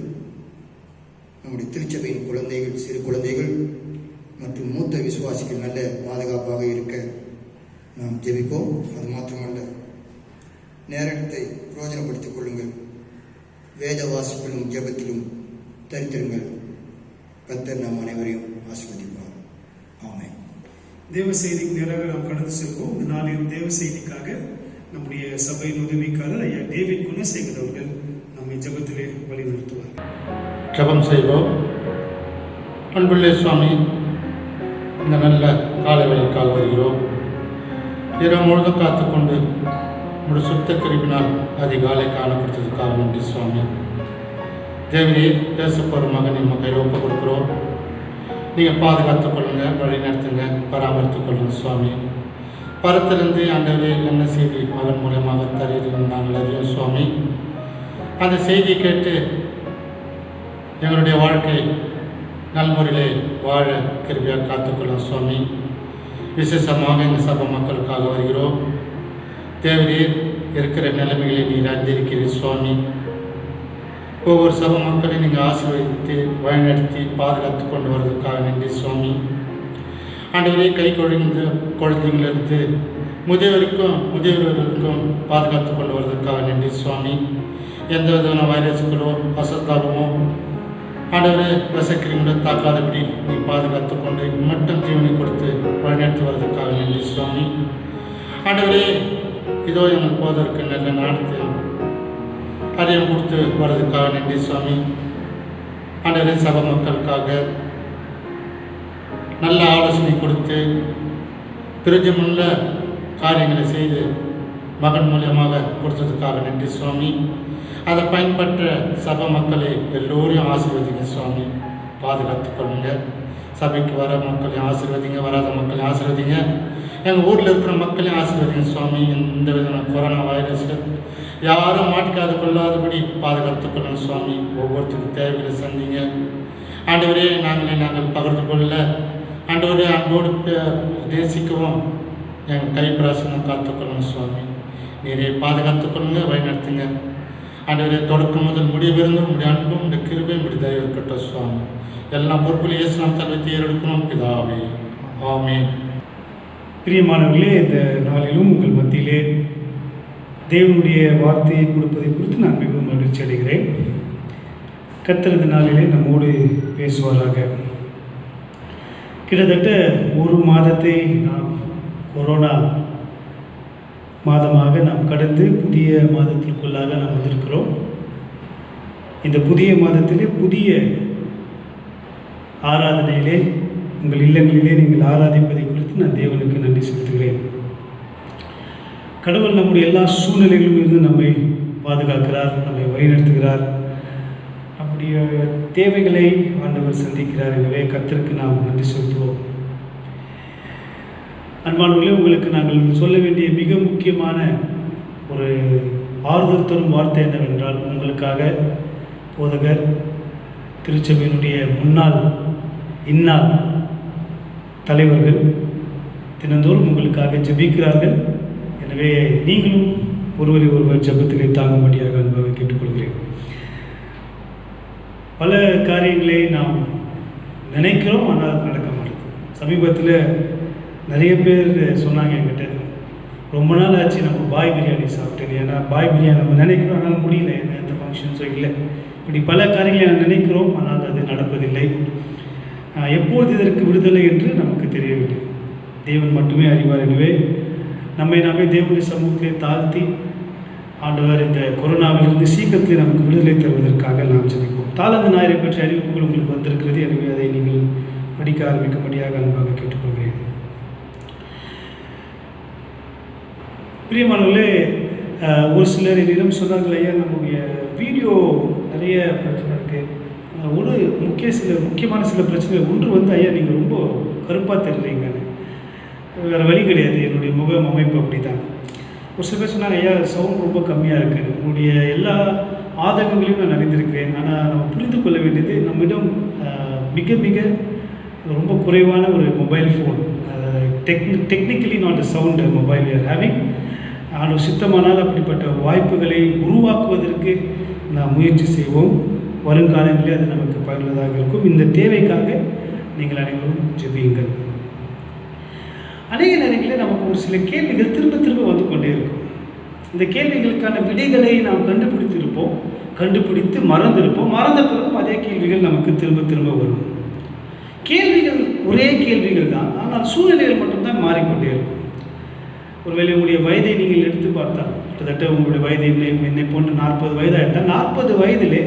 நம்முடைய திருச்சபையின் குழந்தைகள், சிறு குழந்தைகள் மற்றும் மூத்த விசுவாசிகள் நல்ல பாதுகாப்பாக இருக்க நாம் ஜெபிப்போம். அது மாத்திரமல்ல, நேரத்தை பிரயோஜனப்படுத்திக் கொள்ளுங்கள். வேத வாசிப்பிலும் ஜெபத்திலும் தரித்திருங்கள். கர்த்தர் நாம் அனைவரையும் ஆசீர்வதிப்பார். ஆமென். தேவ செய்திக்கு நேராக நாம் கடந்து செல்வோம். இந்த நாளின் தேவ செய்திக்காக நம்முடைய சபையின் உதவிக்காரர் ஐயா டேவிட் குணசேகர் அவர்கள் நம்மை ஜெபத்திலே வழிநடத்துவார். ஜெபம் செய்வோம். அன்புள்ள சுவாமி, இந்த நல்ல காலை வேளைக்காக வருகிறோம். இரவு முழுதும் காத்துக்கொண்டு ஒரு சுத்த கிருபினால் அதிகாலை காணப்படுத்ததுக்காக நன்றி சுவாமி. தேவனே, பேச போகிற மகன் நம்ம கையில் ஒப்பு கொடுக்குறோம். நீங்கள் பாதுகாத்துக் கொள்ளுங்க, வழி நடத்துங்க, பராமரித்துக் கொள்ளுங்க சுவாமி. பரத்திலிருந்து ஆண்டவரே என்ன செய்தி மகன் மூலமாக தருகிறீர்கள் நாங்கள் அறிவோம் சுவாமி. அந்த செய்தியை கேட்டு எங்களுடைய வாழ்க்கை நல்முறையிலே வாழ கிருபையாக காத்துக்கொள்ளும் சுவாமி. விசேஷமாக இந்த சபை மக்களுக்காக வருகிறோம். தேவரீர் இருக்கிற நிலைமைகளை நீர் அறிந்திருக்கிறீர் சுவாமி. ஒவ்வொரு சபை மக்களையும் நீங்கள் ஆசீர்வதித்து வழிநடத்தி பாதுகாத்து கொண்டு வருவதற்காக நன்றி சுவாமி. ஆண்டவரே, கை குழந்தைங்களிலிருந்து முதியவர்களுக்கும் பாதுகாத்து கொண்டு வருவதற்காக நன்றி சுவாமி. எந்த விதமான வைரஸ்களோ அசத்தாலுமோ ஆண்டவரே விசக்கிரிமுறை தாக்காதபடி நீ பாதுகாத்து கொண்டு மட்டும் ஜீவனை கொடுத்து வழிநடத்தி வருவதற்காக நன்றி சுவாமி. ஆண்டவரே, இதோ எங்கள் போவதற்கு நல்ல நாடத்தையும் அதையும் கொடுத்து வர்றதுக்காக நன்றி சுவாமி. ஆண்டவரே, சபை மக்களுக்காக நல்ல ஆலோசனை கொடுத்து பிரயோஜனமுள்ள காரியங்களை செய்து மகன் மூலியமாக கொடுத்ததுக்காக நன்றி சுவாமி. அதை பயன்பற்ற சபை மக்களை எல்லோரையும் ஆசீர்வதிங்க சுவாமி. பாதுகாத்துக் கொள்ளுங்க. சபைக்கு வர மக்களையும் ஆசீர்வதிங்க, வராத மக்களையும் ஆசீர்வதிங்க. எங்கள் ஊரில் இருக்கிற மக்களையும் ஆசீர்வதிங்க சுவாமி. எந்த விதமான கொரோனா வைரஸ்கள் யாரும் மாட்டிக்காத கொள்ளாதபடி பாதுகாத்துக் கொள்ளுங்க சுவாமி. ஒவ்வொருத்தருக்கும் தேவைகளை சந்திங்க ஆண்டவரே. நாங்கள் பகிர்ந்து கொள்ள ஆண்டவரே, அன்போடு நேசிக்கவும் எங்கள் கைப்பிராசனம் காத்துக்கொள்ளுங்க சுவாமி. நீரே பாதுகாத்துக் கொள்ளுங்க, வழிநடத்துங்க ஆண்டவரே. தொடக்கம் முதல் முடிவிருந்தும் உடைய அன்பும் இந்த கிருபையும் இப்படி தயவு இருக்கட்டும் சுவாமி. எல்லாம் பொறுப்புல இயேசு நாம் தலைவத்தை ஏறெடுக்கணும் பிதாவே. ஆமென். பிரியமானவர்களே, இந்த நாளிலும் உங்கள் மத்தியிலே தேவனுடைய வார்த்தையை கொடுப்பதை குறித்து நான் மிகவும் மகிழ்ச்சி அடைகிறேன். கர்த்தர் இந்த நாளிலே நம்மோடு பேசுவாராக. கிட்டத்தட்ட ஒரு மாதத்தை நாம் கொரோனா மாதமாக நாம் கடந்து புதிய மாதத்திற்குள்ளாக நாம் வந்திருக்கிறோம். இந்த புதிய மாதத்திலே புதிய ஆராதனையிலே உங்கள் இல்லங்களிலே நீங்கள் ஆராதிப்பதை குறித்து நான் தேவனுக்கு நன்றி செலுத்துகிறேன். கடவுள் நம்முடைய எல்லா சூழ்நிலைகளிலும் இருந்து நம்மை பாதுகாக்கிறார், நம்மை வழிநடத்துகிறார், நம்முடைய தேவைகளை ஆண்டவர் சந்திக்கிறார். எனவே கர்த்தருக்கு நாம் நன்றி செலுத்துவோம். அன்பானவர்களே, உங்களுக்கு நாங்கள் சொல்ல வேண்டிய மிக முக்கியமான ஒரு ஆறுதல் தரும் வார்த்தை என்னவென்றால், உங்களுக்காக போதகர் திருச்சபையினுடைய முன்னாள் இந்நாள் தலைவர்கள் தினந்தோறும் உங்களுக்காக ஜெபிக்கிறார்கள். எனவே நீங்களும் ஒருவரை ஒருவர் ஜெபத்திலே தாங்கும்படியாக அன்பாக கேட்டுக்கொள்கிறேன். பல காரியங்களை நாம் நினைக்கிறோம், ஆனால் நடக்க மாட்டேங்குது. சமீபத்தில் நிறைய பேர் சொன்னாங்க என்கிட்ட, ரொம்ப நாள் ஆச்சு நம்ம பாய் பிரியாணி சாப்பிட்டேன். ஏன்னா பாய் பிரியாணி நம்ம நினைக்கிறோம், ஆனால் முடியல, ஏன்னா எந்த ஃபங்க்ஷன்ஸும் இல்லை. இப்படி பல காரியங்களை நாம் நினைக்கிறோம், ஆனால் அது நடப்பதில்லை. எப்போது இதற்கு விடுதலை என்று நமக்கு தெரியவில்லை. தேவன் மட்டுமே அறிவார். எனவே நம்மை நாமே தேவனுடைய சமூகத்திலே தாழ்த்தி ஆண்டவர் இந்த கொரோனாவிலிருந்து சீக்கிரத்தில் நமக்கு விடுதலை தருவதற்காக நாம் ஜெபிப்போம். தாளந்து ஞாயிறை பற்றிய அறிவிப்புகள் உங்களுக்கு வந்திருக்கிறது. எனவே அதை நீங்கள் படிக்க ஆரம்பிக்கும்படியாக அன்பாக கேட்டுக்கொள்கிறேன். பிரியமானவர்களே, ஒரு சிலர் என்னிடம் சொன்னார்கள், ஐயா நம்முடைய வீடியோ நிறைய பிரச்சனை இருக்குது. ஒரு முக்கியமான சில பிரச்சனைகள் ஒன்று ஐயா நீங்கள் ரொம்ப கருப்பாக தெரியுறீங்கன்னு. வேறு வழி கிடையாது, என்னுடைய முக அமைப்பு அப்படி தான். ஒரு சில பேர் சொன்னாங்க, ஐயா சவுண்ட் ரொம்ப கம்மியாக இருக்குது. உங்களுடைய எல்லா ஆதங்கங்களையும் நான் அறிந்திருக்கிறேன். ஆனால் நம்ம புரிந்து கொள்ள வேண்டியது, நம்மிடம் மிக மிக ரொம்ப குறைவான ஒரு mobile phone, technically not sound mobile you are having. ஆனால் சித்தமானால் அப்படிப்பட்ட வாய்ப்புகளை உருவாக்குவதற்கு நாம் முயற்சி செய்வோம். வருங்காலங்களில் அது நமக்கு பயனுள்ளதாக இருக்கும். இந்த தேவைக்காக நீங்கள் அனைவரும் ஜெபியுங்கள். அநேக நேரங்களில் நமக்கு ஒரு சில கேள்விகள் திரும்ப திரும்ப வந்து கொண்டே இருக்கும். இந்த கேள்விகளுக்கான விடைகளை நாம் கண்டுபிடித்திருப்போம், கண்டுபிடித்து மறந்திருப்போம். மறந்த பிறகும் அதே கேள்விகள் நமக்கு திரும்ப திரும்ப வரும். கேள்விகள் ஒரே கேள்விகள் தான், ஆனால் சூழ்நிலைகள் மட்டும்தான் மாறிக்கொண்டே இருக்கும். ஒருவேளை உங்களுடைய வயதை நீங்கள் எடுத்து பார்த்தால், கிட்டத்தட்ட உங்களுடைய வயது என்னை போன்று 40 வயதாகிட்டால் 40 வயதிலே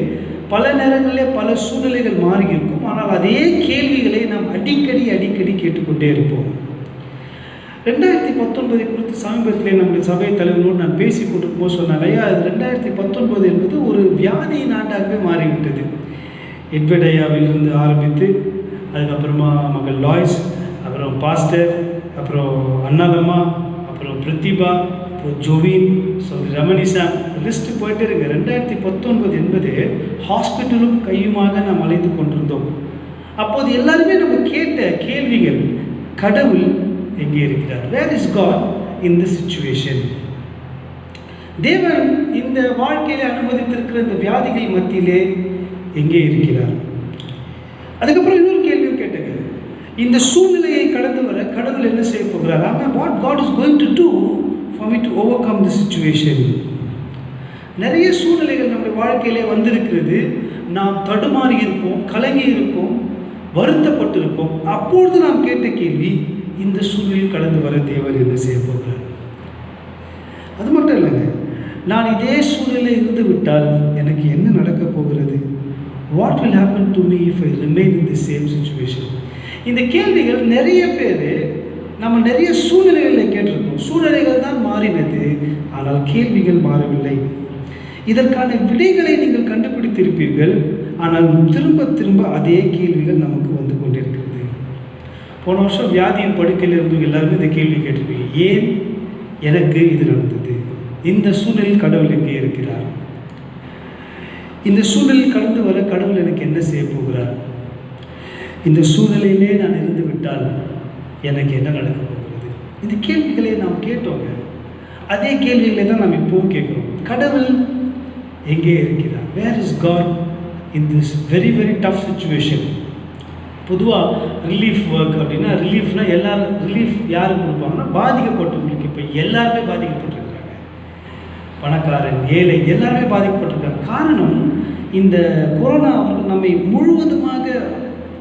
பல நேரங்களிலே பல சூழ்நிலைகள் மாறி இருக்கும். ஆனால் அதே கேள்விகளை நாம் அடிக்கடி கேட்டுக்கொண்டே இருப்போம். 2019 குறித்து சமீபத்திலே நம்முடைய சபை தலைவர்களோடு நான் பேசி கொண்டிருக்கும்போது சொன்னாங்க, ஐயா 2019 என்பது ஒரு வியாதியின் ஆண்டாகவே மாறிவிட்டது. எட்வர்ட் ஐயாவிலிருந்து ஆரம்பித்து அதுக்கப்புறமா மகள் லாய்ஸ், அப்புறம் பாஸ்டர், அப்புறம் அண்ணாதம்மா, அப்புறம் பிரதிபா, அப்புறம் ஜோவின், ரமணிசா, லிஸ்ட்டு போயிட்டே இருக்கு. 2019 என்பது ஹாஸ்பிட்டலும் கையுமாக நாம் அழைத்து கொண்டிருந்தோம். அப்போது எல்லாருமே நம்ம கேட்ட கேள்விகள், கடவுள் எங்கே இருக்கிறார்? Where is God in this situation? தேவன் இந்த வாழ்க்கையில அனுமதித்திருக்கிற இந்த வியாதிகள் மத்தியிலே எங்கே இருக்கிறார்? அதுக்கப்புறம் இன்னொரு கேள்வி கேட்டேங்க, இந்த சூழ்நிலையை கடந்து வர கடவுள் என்ன செய்ய போகிறார்? What God is going to do for me to overcome the situation? நிறைய சூழ்நிலைகள் நம்முடைய வாழ்க்கையிலே வந்திருக்கிறது. நாம் தடுமாறி இருப்போம், கலங்கி இருப்போம், வருத்தப்பட்டிருப்போம். அப்பொழுது நாம் கேட்ட கேள்வி, இந்த சூழ்நிலையில் கடந்து வர தேவன் என்ன செய்ய போகிறார்? அது மட்டும் இல்லைங்க, நான் இதே சூழ்நிலை இருந்து விட்டால் எனக்கு என்ன நடக்க போகிறது? What will happen to me if I remain in the same situation? இந்த கேள்விகள் நிறைய பேர் நம்ம நிறைய சூழ்நிலைகளில் கேட்டிருக்கோம். சூழ்நிலைகள் தான் மாறினது, ஆனால் கேள்விகள் மாறவில்லை. இதற்கான விடைகளை நீங்கள் கண்டுபிடித்திருப்பீர்கள், ஆனால் திரும்ப அதே கேள்விகள் நமக்கு வந்து கொண்டிருக்கிறது. போன வருஷம் வியாதியின் படுக்கையில் இருந்து எல்லாருமே இந்த கேள்வி கேட்டிருப்பீங்க, ஏன் எனக்கு இது நடந்தது? இந்த சூழலில் கடவுள் எங்கே இருக்கிறார்? இந்த சூழலில் கடந்து வர கடவுள் எனக்கு என்ன செய்ய போகிறார்? இந்த சூழ்நிலையிலே நான் இருந்து விட்டால் எனக்கு என்ன நடக்க போகிறது? இந்த கேள்விகளை நாம் கேட்டோங்க. அதே கேள்விகளை தான் நாம் இப்போவும் கேட்குறோம். கடவுள் எங்கே இருக்கிறார்? Where is God in this very tough situation? பொதுவாக ரிலீஃப் ஒர்க் அப்படின்னா, ரிலீஃப்னால் எல்லாரும் ரிலீஃப் யாருக்கு கொடுப்பாங்கன்னா பாதிக்கப்பட்டவங்களுக்கு. இப்போ எல்லாருமே பாதிக்கப்பட்டிருக்கிறாங்க, பணக்காரன் ஏழை எல்லாருமே பாதிக்கப்பட்டிருக்காங்க. காரணம், இந்த கொரோனா நம்மை முழுவதுமாக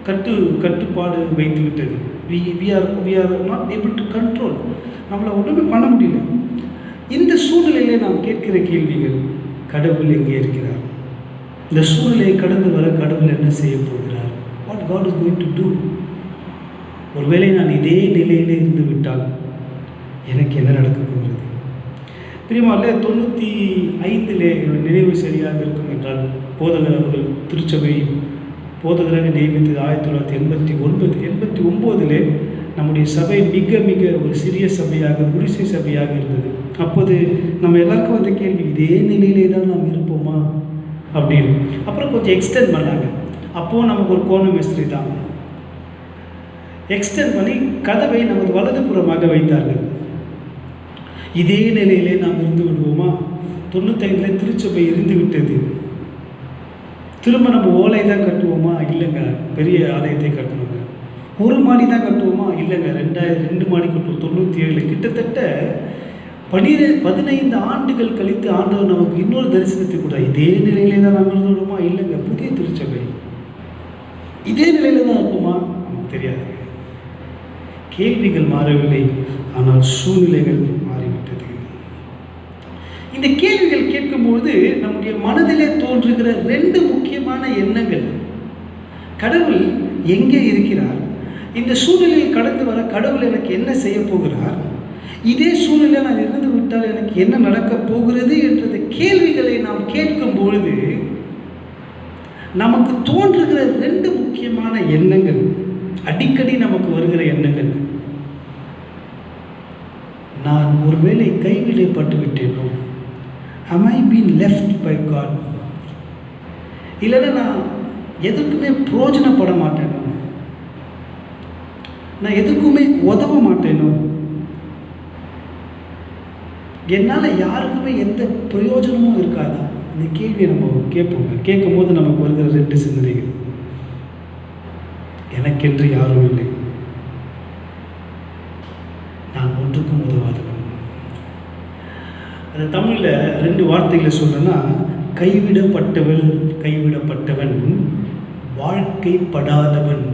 கட்டுப்பாடு வைத்து விட்டது. we are not able to control. நம்மளை ஒன்றுமே பண்ண முடியல. இந்த சூழ்நிலையிலே நாம் கேட்கிற கேள்விகள், கடவுள் எங்கே இருக்கிறார்? இந்த சூழ்நிலையை கடந்து வர கடவுள் என்ன செய்ய போகிறார்? What God is going to do? ஒருவேளை நான் இதே நிலையிலே இருந்து விட்டால் எனக்கு என்ன நடக்க போகிறது? பிரியமானவர்களே, 95 என்னுடைய நினைவு சரியாக இருக்கும் என்றால், போதகர் அவர்கள் திருச்சபையில் போதகராக நியமித்தது 1989 நம்முடைய சபை மிக ஒரு சிறிய சபையாக, குடிசை சபையாக இருந்தது. அப்போது நம்ம எல்லாருக்கும் வந்த கேள்வி, இதே நிலையிலே தான் நாம் இருப்போமா அப்படின்னு. அப்புறம் கொஞ்சம் எக்ஸ்டெண்ட் பண்ணாங்க. அப்போது நமக்கு ஒரு கோண மேஸ்திரி தான் எக்ஸ்டெண்ட் பண்ணி கதவை நமது வலதுபுறமாக வைத்தார்கள். இதே நிலையிலே நாம் இருந்து விடுவோமா? 95 திருச்சபை இருந்து விட்டது. திரும்ப நம்ம ஓலை தான் கட்டுவோமா? இல்லைங்க, பெரிய ஆலயத்தை கட்டணுங்க. ஒரு மாடி தான் கட்டுவோமா? இல்லைங்க, 2 மாடி கட்டுவோம். 97 கிட்டத்தட்ட 15 ஆண்டுகள் கழித்து ஆண்டவர் நமக்கு இன்னொரு தரிசனத்தை கூட இதே நிலையிலே தான் நாம் இருந்து விடுவோமா? இல்லைங்க, புதிய திருச்சபை இதே நிலையில தான் இருக்குமா? நமக்கு தெரியாது. கேள்விகள் மாறவில்லை, ஆனால் சூழ்நிலைகள் மாறிவிட்டது. இந்த கேள்விகள் கேட்கும்போது நம்முடைய மனதிலே தோன்றுகிற 2 முக்கியமான எண்ணங்கள், கடவுள் எங்கே இருக்கிறார்? இந்த சூழ்நிலையில் கடந்து வர கடவுள் எனக்கு என்ன செய்ய போகிறார்? இதே சூழ்நிலையில் நான் இருந்து விட்டால் எனக்கு என்ன நடக்கப் போகிறது என்ற கேள்விகளை நாம் கேட்கும் பொழுது நமக்கு தோன்றுகிற 2 முக்கியமான எண்ணங்கள், அடிக்கடி நமக்கு வருகிற எண்ணங்கள், நான் ஒருவேளை கைவிடப்பட்டு விட்டேனோ? Am I been left by God? இல்லைன்னா நான் எதுக்குமே பிரயோஜனப்பட மாட்டேனோ? நான் எதுக்குமே உதவ மாட்டேனோ? என்னால் யாருக்குமே எந்த பிரயோஜனமும் இருக்காதா? இந்த கேள்வியை நம்ம கேட்போங்க. கேட்கும் போது நமக்கு வருகிற 2 சிந்தனைகள், எனக்கென்று யாரும் இல்லை, நான் ஒன்றுக்கும் உதவாதவன். அது தமிழில் 2 வார்த்தைகளை சொல்லணும்னா, கைவிடப்பட்டவன், வாழ்க்கைப்படாதவன்.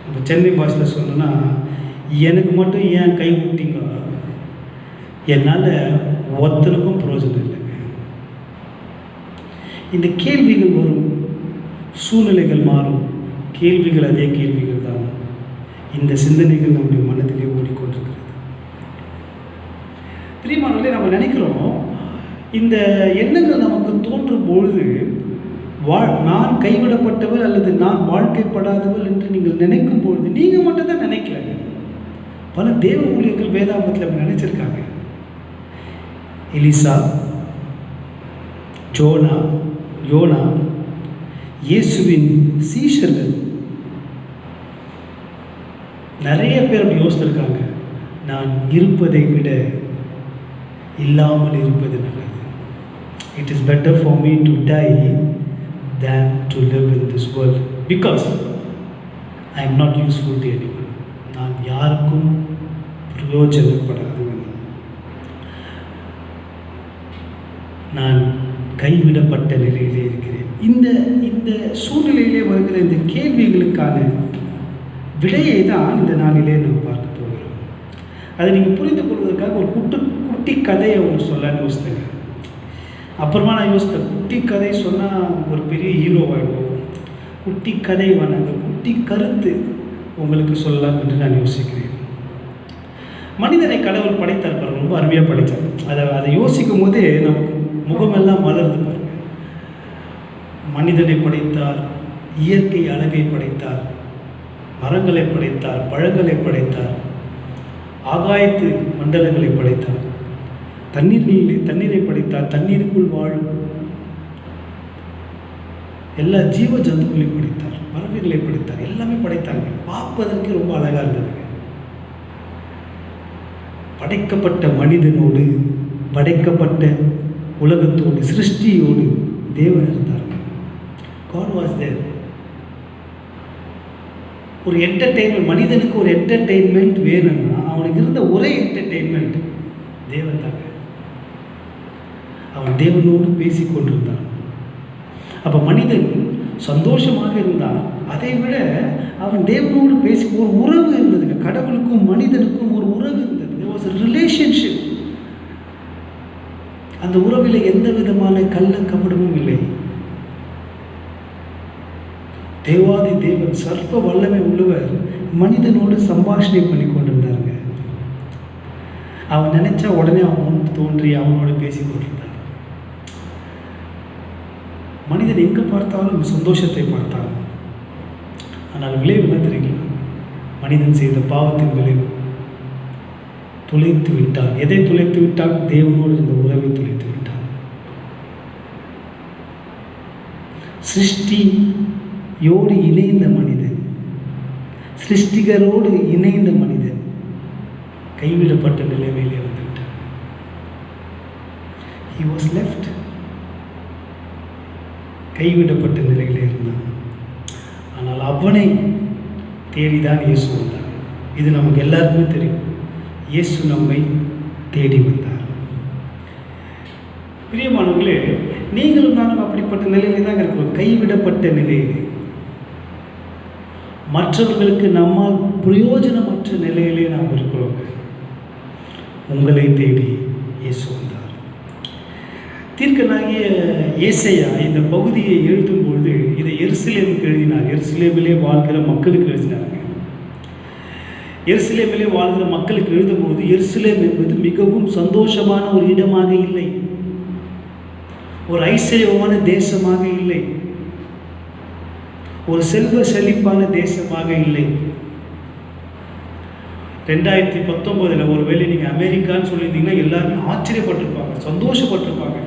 நம்ம சென்னை பாஷையில் சொல்லணும்னா, எனக்கு மட்டும் ஏன் கை விட்டீங்க, என்னால் ஒருத்தனுக்கும் பிரயோஜனம் இல்லைங்க. இந்த கேள்விகள் வரும், சூழ்நிலைகள் மாறும், கேள்விகள் அதே கேள்விகள் தான். இந்த சிந்தனைகள் நம்முடைய மனதிலே ஓடிக்கொண்டிருக்கிறது. பிரியமானவர்களே, நம்ம நினைக்கிறோம், இந்த எண்ணங்கள் நமக்கு தோன்றும் பொழுது நான் கைவிடப்பட்டவள் அல்லது நான் வாழ்க்கைப்படாதவள் என்று நீங்கள் நினைக்கும் பொழுது நீங்கள் மட்டும்தான் நினைக்கலங்க. பல தேவ ஊழியர்கள் வேதாகமத்தில் அப்படி நினைச்சிருக்காங்க. எலிசா, யோனா, இயேசுவின் சீஷர்கள், நிறைய பேர் அப்படி யோசித்திருக்காங்க. நான் இருப்பதை விட இல்லாமல் இருப்பது நல்லது. It is better for me to die than to live in this world because I am not useful to anyone. நான் யாருக்கும் பிரயோஜனப்படாதவன், நான் கைவிடப்பட்ட நிலையிலே இருக்கிறேன். இந்த சூழ்நிலையிலே வருகிற இந்த கேள்விகளுக்கான விடையை தான் இந்த நாளிலே நாம் பார்க்க போகிறோம். அதை நீங்கள் புரிந்து கொள்வதற்காக ஒரு குட்டி கதையை ஒன்று சொல்லலான்னு யோசித்தேங்க. அப்புறமா நான் யோசித்தேன், குட்டி கதை சொன்னால் ஒரு பெரிய ஹீரோவாகிடும், குட்டி கதை வேணாங்க, குட்டி கருத்து உங்களுக்கு சொல்லலாம் என்று நான் யோசிக்கிறேன். மனிதனை கடவுள் படைத்தார் பாருங்க, ரொம்ப அருமையாக படைத்தார். அதை யோசிக்கும் போதே நமக்கு முகமெல்லாம் மலர்ந்து பாருங்க. மனிதனை படைத்தார், இயற்கை அழகை படைத்தார், மரங்களை படைத்தார், பழங்களை படைத்தார், ஆகாயத்து மண்டலங்களை படைத்தார், தண்ணீரை படைத்தார், தண்ணீருக்குள் வாழும் எல்லா ஜீவ ஜந்துக்களையும் படைத்தார், பறவைகளை படைத்தார், எல்லாமே படைத்தாங்க. பார்ப்பதற்கு ரொம்ப அழகாக இருந்ததுங்க. படைக்கப்பட்ட மனிதனோடு, படைக்கப்பட்ட உலகத்தோடு, சிருஷ்டியோடு தேவன் இருந்தார். God was there. ஒரு என்டர்டெயின்மெண்ட், மனிதனுக்கு ஒரு என்டர்டெயின்மெண்ட் வேணும்னா அவனுக்கு இருந்த ஒரே என்டர்டெயின்மெண்ட் தேவன் தாங்க. அவன் தேவனோடு பேசி கொண்டிருந்தான். அப்போ மனிதன் சந்தோஷமாக இருந்தான். அதை விட அவன் தேவனோடு பேசி ஒரு உறவு இருந்ததுங்க. கடவுளுக்கும் மனிதனுக்கும் ஒரு உறவு இருந்தது. There was a relationship. அந்த உறவில் எந்த விதமான கள்ள கபடமும் இல்லை. தேவாதி தேவன் சர்வ வல்லமை உள்ளவர் மனிதனோடு சம்பாஷணை பண்ணி கொண்டிருந்தாருங்க. அவன் நினைச்சா உடனே அவன் முன் தோன்றி அவனோடு பேசி கொண்டிருந்தான். மனிதன் எங்கே பார்த்தாலும் சந்தோஷத்தை பார்த்தான். ஆனால் விளைவு என்ன தெரியுங்களா? மனிதன் செய்த பாவத்தின் விளைவு. துளைத்து விட்டான். எதை துளைத்து விட்டான்? தேவனோடு இருந்த உறவை துளைத்து விட்டான். சிருஷ்டியோடு இணைந்த மனிதன், சிருஷ்டிகரோடு இணைந்த மனிதன் கைவிடப்பட்ட நிலைமையிலே வந்துவிட்டான். He was left. கைவிடப்பட்ட நிலையிலே இருந்தான். ஆனால் அவனை தேடிதான் இயேசு வந்தார். இது நமக்கு எல்லாருக்குமே தெரியும். இயேசு நம்மை தேடி வந்தார். பிரியமானவர்களே, நீங்களும் நானும் அப்படிப்பட்ட நிலையிலே தான் இருக்கிறோம். கைவிடப்பட்ட நிலையிலே, மற்றவர்களுக்கு நம்மால் பிரயோஜனமற்ற நிலையிலே நாம் இருக்கிறோம். உங்களை தேடி இயேசு வந்தார். தீர்க்கனாகிய ஏசாயா இந்த பகுதியை எழுதும்பொழுது இதை எருசலேமுக்கு எழுதினார். எருசலேமிலே வாழ்கிற மக்களுக்கு எழுதினாங்க. எருசலேமிலே வாழ்கிற மக்களுக்கு எழுதும்போது எருசலேம் என்பது மிகவும் சந்தோஷமான ஒரு இடமாக இல்லை, ஒரு ஐஸ்வர்யமான தேசமாக இல்லை, ஒரு செல்வ செழிப்பான தேசமாக இல்லை. 2019 ஒருவேளை நீங்கள் அமெரிக்கான்னு சொல்லியிருந்தீங்கன்னா எல்லாருமே ஆச்சரியப்பட்டிருப்பாங்க, சந்தோஷப்பட்டிருப்பாங்க.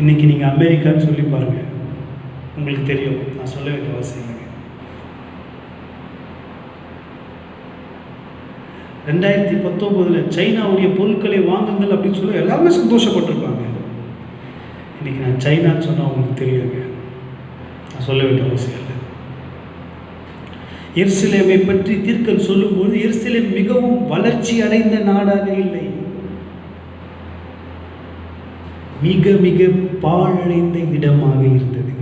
இன்றைக்கி நீங்கள் அமெரிக்கான்னு சொல்லி பாருங்கள், உங்களுக்கு தெரியும். நான் சொல்ல வேண்டிய அவசியம் இல்லைங்க. 2019 சைனாவுடைய பொருட்களை வாங்குங்கள் அப்படின்னு சொல்லி எல்லாருமே சந்தோஷப்பட்டிருப்பாங்க. இன்றைக்கி நான் சைனான்னு சொன்னால் உங்களுக்கு தெரியுங்க, நான் சொல்ல வேண்டிய அவசியம் இல்லை. எருசலேமை பற்றி தீர்க்கன் சொல்லும்போது எருசலேம் மிகவும் வளர்ச்சி அடைந்த நாடாக இல்லை. மிக மிக பாழடைந்த இடமாக இருந்தது.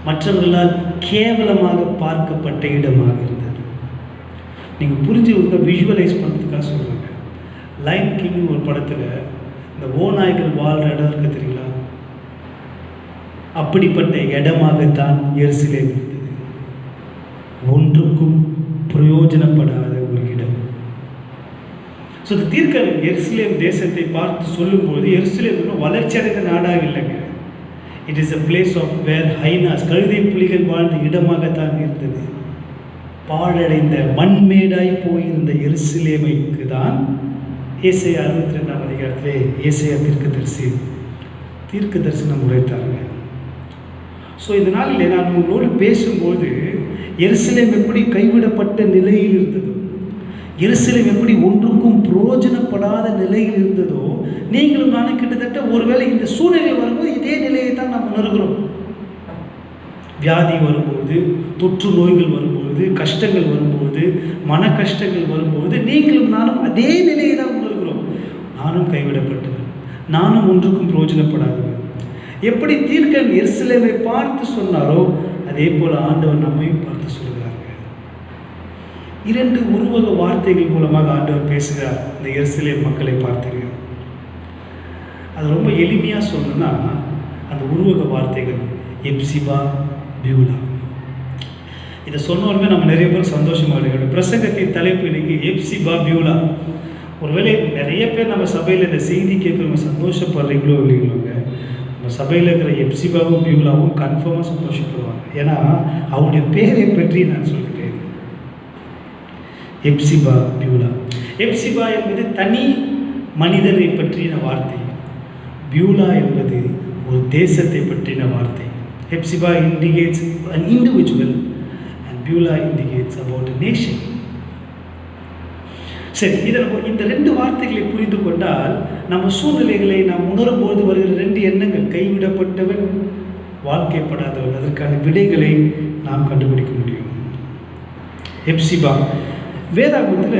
மற்றவர்களால் கேவலமாக பார்க்கப்பட்ட இடமாக இருந்தது. நீங்கள் புரிஞ்சு விஷுவலைஸ் பண்ணுறதுக்காக சொல்லுவாங்க. லைன் கிங் ஒரு படத்தில் இந்த ஓநாய்கள் வாழ்கிற இடம் இருக்க தெரியுங்களா? அப்படிப்பட்ட இடமாகத்தான் எருசலேம் இருந்தது. ஒன்றுக்கும் பிரயோஜனப்படாத ஒரு இடம். ஸோ இந்த தீர்க்க எருசலேம் தேசத்தை பார்த்து சொல்லும்போது எருசலேம் இன்னும் வளர்ச்சி அடைந்த நாடாக இல்லைங்க. It is a place of where hyenas, கழுதை புலிகள் வாழ்ந்த இடமாகத்தான் இருந்தது. பாழடைந்த மண்மேடாய் போயிருந்த எருசலேமைக்கு தான் ஏசாயா 62ஆம் அதிகாரத்திலே ஏசாயா தீர்க்க தரிசனம் உரைத்தாங்க. ஸோ இந்த நாளில் நான் உங்களோடு பேசும்போது எருசலேம் எப்படி கைவிடப்பட்ட நிலையில் இருந்ததோ, எருசலேம் எப்படி ஒன்றுக்கும் பிரயோஜனப்படாத நிலையில் இருந்ததோ, நீங்களும் நானும் கிட்டத்தட்ட ஒருவேளை இந்த சூழ்நிலை வரும்போது இதே நிலையை தான் நாம் உணர்கிறோம். வியாதி வரும்போது, தொற்று நோய்கள் வரும்போது, கஷ்டங்கள் வரும்போது, மன கஷ்டங்கள் வரும்போது நீங்களும் நானும் அதே நிலையை தான் உணர்கிறோம். நானும் கைவிடப்பட்டவன், நானும் ஒன்றுக்கும் பிரயோஜனப்படாதவன். எப்படி தீர்க்கன் எருசலேமை பார்த்து சொன்னாரோ அதே போல ஆண்டவர் நம்மையும் பார்த்து சொல்கிறாங்க. 2 உருவக வார்த்தைகள் மூலமாக ஆண்டவர் பேசுகிறார் இந்த எருசலேம் மக்களை பார்த்துங்க. அது ரொம்ப எளிமையாக சொல்லணும்னா அந்த உருவக வார்த்தைகள் எப்சிபா, பியூலா. இதை சொன்னோருமே நம்ம நிறைய பேர் சந்தோஷமாக இருக்கிறோம். பிரசங்கத்தின் தலைப்பு இன்னைக்கு எப்சிபா, பியூலா. ஒருவேளை நிறைய பேர் நம்ம சபையில் இந்த செய்தி கேட்குறவங்க சந்தோஷப்படுறீங்களோ இல்லைங்களோங்க, நம்ம சபையில் இருக்கிற எப்சிபாவும் பியூலாவும் கன்ஃபார்மாக சந்தோஷப்படுவாங்க. ஏன்னா அவருடைய பேரை பற்றி நான் சொல்கிறேன். எப்சிபா, பியூலா. எப்சிபா என்பது தனி மனிதரை பற்றின வார்த்தை. பியூலா என்பது ஒரு தேசத்தை பற்றின வார்த்தை. Hepzibah indicates an individual and Beulah indicates about a nation. சரி, இதில் இந்த 2 வார்த்தைகளை புரிந்து கொண்டால் நம்ம சூழ்நிலைகளை நாம் உணரும்போது வருகிற 2 எண்ணங்கள், கைவிடப்பட்டவன், வாழ்க்கைப்படாதவன், அதற்கான விடைகளை நாம் கண்டுபிடிக்க முடியும். எப்சிபா, வேதாகமத்தில்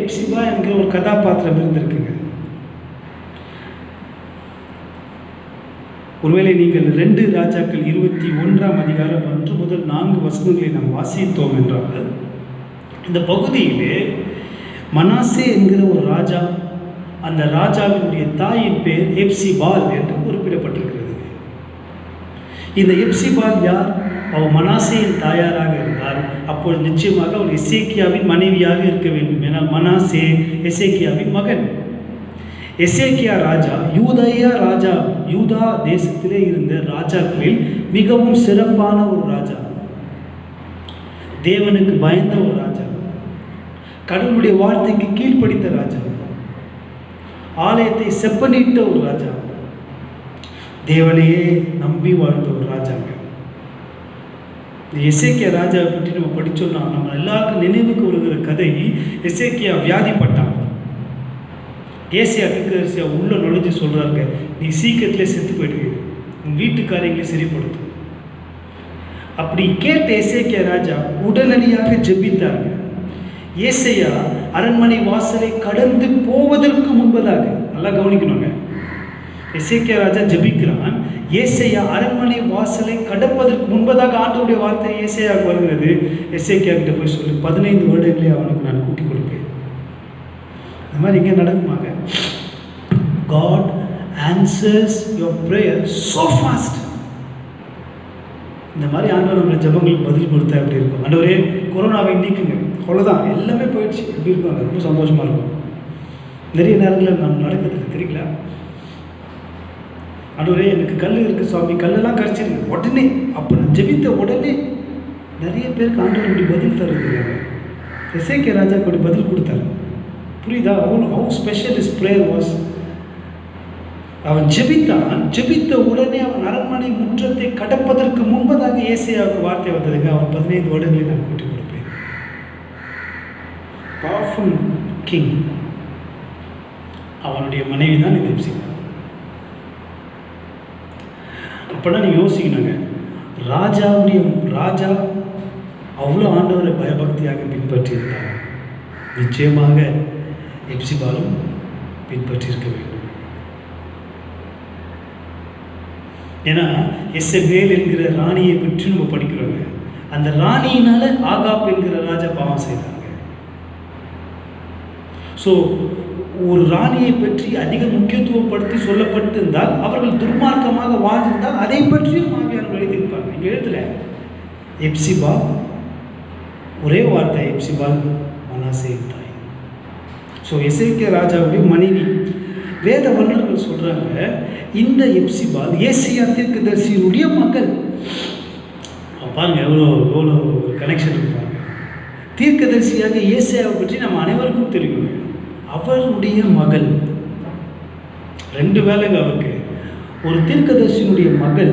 எப்சிபா என்கிற ஒரு கதாபாத்திரம் இருந்திருக்குங்க. ஒருவேளை நீங்கள் 2 ராஜாக்கள் 21ஆம் அதிகாரம் 1 முதல் 4 வசனங்களை நாம் வாசித்தோம் என்றால் இந்த பகுதியிலே மனாசே என்கிற ஒரு ராஜா, அந்த ராஜாவினுடைய தாயின் பேர் எப்சிபால் என்று குறிப்பிடப்பட்டிருக்கிறது. இந்த எப்சிபால் யார்? அவள் மனாசேயின் தாயாராக இருந்தால் அப்பொழுது நிச்சயமாக அவள் எசேக்கியாவின் மனைவியாக இருக்க வேண்டும். ஏன்னால் மனாசே எசேக்கியாவின் மகன். எசேக்கியா ராஜா யூதா தேசத்திலே இருந்த ராஜாக்களில் மிகவும் சிறப்பான ஒரு ராஜா, தேவனுக்கு பயந்த ஒரு ராஜா, கடவுளுடைய வார்த்தைக்கு கீழ்ப்படிந்த ராஜா, ஆலயத்தை செப்பனிட்ட ஒரு ராஜா, தேவனையே நம்பி வாழ்ந்த ஒரு ராஜாங்க. எசேக்கியா ராஜாவை பற்றி நம்ம படித்தோம்னா நம்ம எல்லாருக்கும் நினைவுக்கு வருகிற கதை, எசேக்கியா வியாதிப்பட்டான். ஏசியா தீர்க்கதரிசியா உள்ள நுழைஞ்சு சொல்கிறாங்க, நீ சீக்கிரத்திலே செத்து போயிடுவீங்க, உன் வீட்டுக்காரங்களே சரிப்படுத்தும். அப்படி கேட்ட எசேக்கியா ராஜா உடனடியாக ஜெபித்தாங்க. ஏசையா அரண்மனை வாசலை கடந்து போவதற்கு முன்பதாக, நல்லா கவனிக்கணுங்க, எசேக்கியா ராஜா ஜெபிக்கிறான். ஏசையா அரண்மனை வாசலை கடப்பதற்கு முன்பதாக ஆண்டவருடைய வார்த்தை ஏசையாவுக்கு வருகிறது. எசேக்கியா கிட்ட போய் சொல்லு, 15 வருடங்களே அவனுக்கு நான் கூட்டி கொடுப்பேன். இந்த மாதிரி இங்கே நடக்குமாங்க. God answers your prayer so fast. இந்த மாதிரி ஆண்டவர் நம்ம ஜெபங்களுக்கு பதில் கொடுத்தா எப்படி இருக்கும்? ஆண்டவரே கொரோனாவை நீக்குங்க, அவ்வளோதான், எல்லாமே போயிடுச்சு, எப்படி இருக்கும்? ரொம்ப சந்தோஷமாக இருக்கும். நிறைய நேரங்களில் நம்ம நடக்கிறது தெரியுங்களா? ஆண்டவரே எனக்கு கல் இருக்குது சுவாமி, கல்லெல்லாம் கரைச்சிருங்க உடனே. அப்போ நான் ஜெபித்த உடனே நிறைய பேருக்கு ஆண்டவர் இப்படி பதில் தருது இல்லைங்க. எசேக்கியா ராஜா இப்படி பதில் கொடுத்தாரு. புரியுதா? How special is prayer was. அவன் ஜெபித்தான். ஜெபித்த உடனே அவன் அரண்மனை முற்றத்தை கடப்பதற்கு முன்பதாக ஏசையாவுக்கு வார்த்தை வந்ததுங்க, அவன் 15 வருடங்களை நான் கூட்டி கொடுப்பேன். Powerful king. அவனுடைய மனைவி தான் இந்த எப்சிபா. அப்போனா நீங்கள் யோசிக்கணுங்க, ராஜா அவ்வளோ ஆண்டவரை பயபக்தியாக பின்பற்றியிருந்தார். நிச்சயமாக எப்சிபாலும் பின்பற்றியிருக்க வேண்டும். ஏன்னா எசபேல் என்கிற ராணியை பற்றி நம்ம படிக்கிறோங்க. அந்த ராணியினால ஆகாப் என்கிற ராஜா பாவம் செய்தாங்க. ஸோ ஒரு ராணியை பற்றி அதிக முக்கியத்துவம் படுத்தி சொல்லப்பட்டிருந்தால், அவர்கள் துர்மார்க்கமாக வாழ்ந்திருந்தால் அதை பற்றியும் ஆவியானவர் எழுதியிருப்பாங்க. இங்கே எழுதல எப்சிபா, ஒரே வார்த்தை எப்சிபால் மனாசே தாய். ஸோ எசேக்கியா ராஜாவுடைய மனைவி. வேத வல்லுநர்கள் சொல்கிறாங்க, இந்த எப்சிபால் ஏசியா தீர்க்கதரிசியினுடைய மகள். பாருங்க எவ்வளோ எவ்வளோ கனெக்ஷன் இருப்பாங்க. தீர்க்கதரிசியாக ஏசியாவை பற்றி நம்ம அனைவருக்கும் தெரியும். அவருடைய மகள், 2 வேலைங்க அவருக்கு. ஒரு தீர்க்கதரிசியினுடைய மகள்,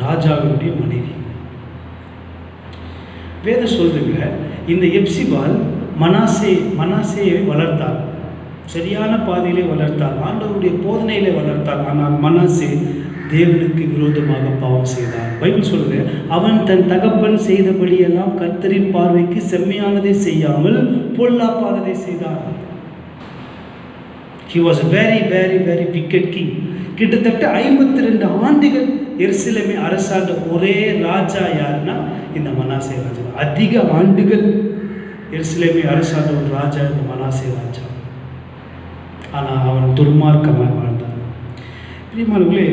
ராஜாவினுடைய மனைவி. வேதம் சொல்லுங்க, இந்த எப்சிபால் மனாசேயை வளர்த்தாள், சரியான பாதையிலே வளர்த்தாள், ஆண்டவருடைய போதனையிலே வளர்த்தாள். ஆனால் மனாசே தேவனுக்கு விரோதமாக பாவம் செய்தார். பைபிள் சொல்லுது, அவன் தன் தகப்பன் செய்தபடியெல்லாம் கர்த்தரின் பார்வைக்கு செம்மையானதை செய்யாமல் பொல்லாப்பானதை செய்தான். He was a very very very wicked king. கிட்டத்தட்ட 52 ஆண்டுகள் எருசலேமை அரசாண்ட ஒரே ராஜா யாருன்னா இந்த மனாசே ராஜா. அதிக ஆண்டுகள் எருசலேமை அரசாண்ட ஒரு ராஜா இந்த மனாசே ராஜா. ஆனால் அவன் துர்மார்க்கமாக வாழ்ந்தான். பிரியமானவர்களே,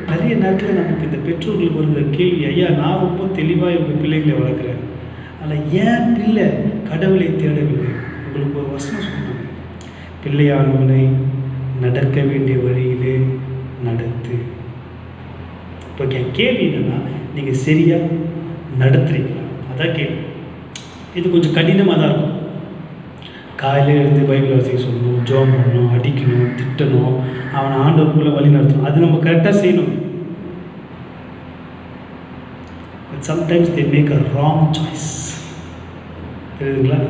நிறைய நேரத்தில் நமக்கு இந்த பெற்றோர்களுக்கு வருகிற கேள்வி, ஐயா நான் ரொம்ப தெளிவாக எங்கள் பிள்ளைகளை வளர்க்குறேன், ஆனால் ஏன் பிள்ளை கடவுளை தேடவில்லை? உங்களுக்கு ஒரு வசனம் சொன்னாங்க, பிள்ளையானவனை நடக்க வேண்டிய வழியிலே நடத்து. இப்போ என் கேள்வி என்னன்னா, நீங்கள் சரியாக நடத்துறீங்களா? அதான் கேள்வி. இது கொஞ்சம் கடினமாக தான் இருக்கும். காலையில் இருந்து பைபிள் வாசிக்க சொல்லணும், ஜெபம் பண்ணணும், அடிக்கணும், திட்டணும், அவனை ஆண்டவருக்குள்ளே வழி நடத்தணும். அது நம்ம கரெக்டாக செய்யணும். But sometimes they make a wrong choice. தெரியுதுங்களா?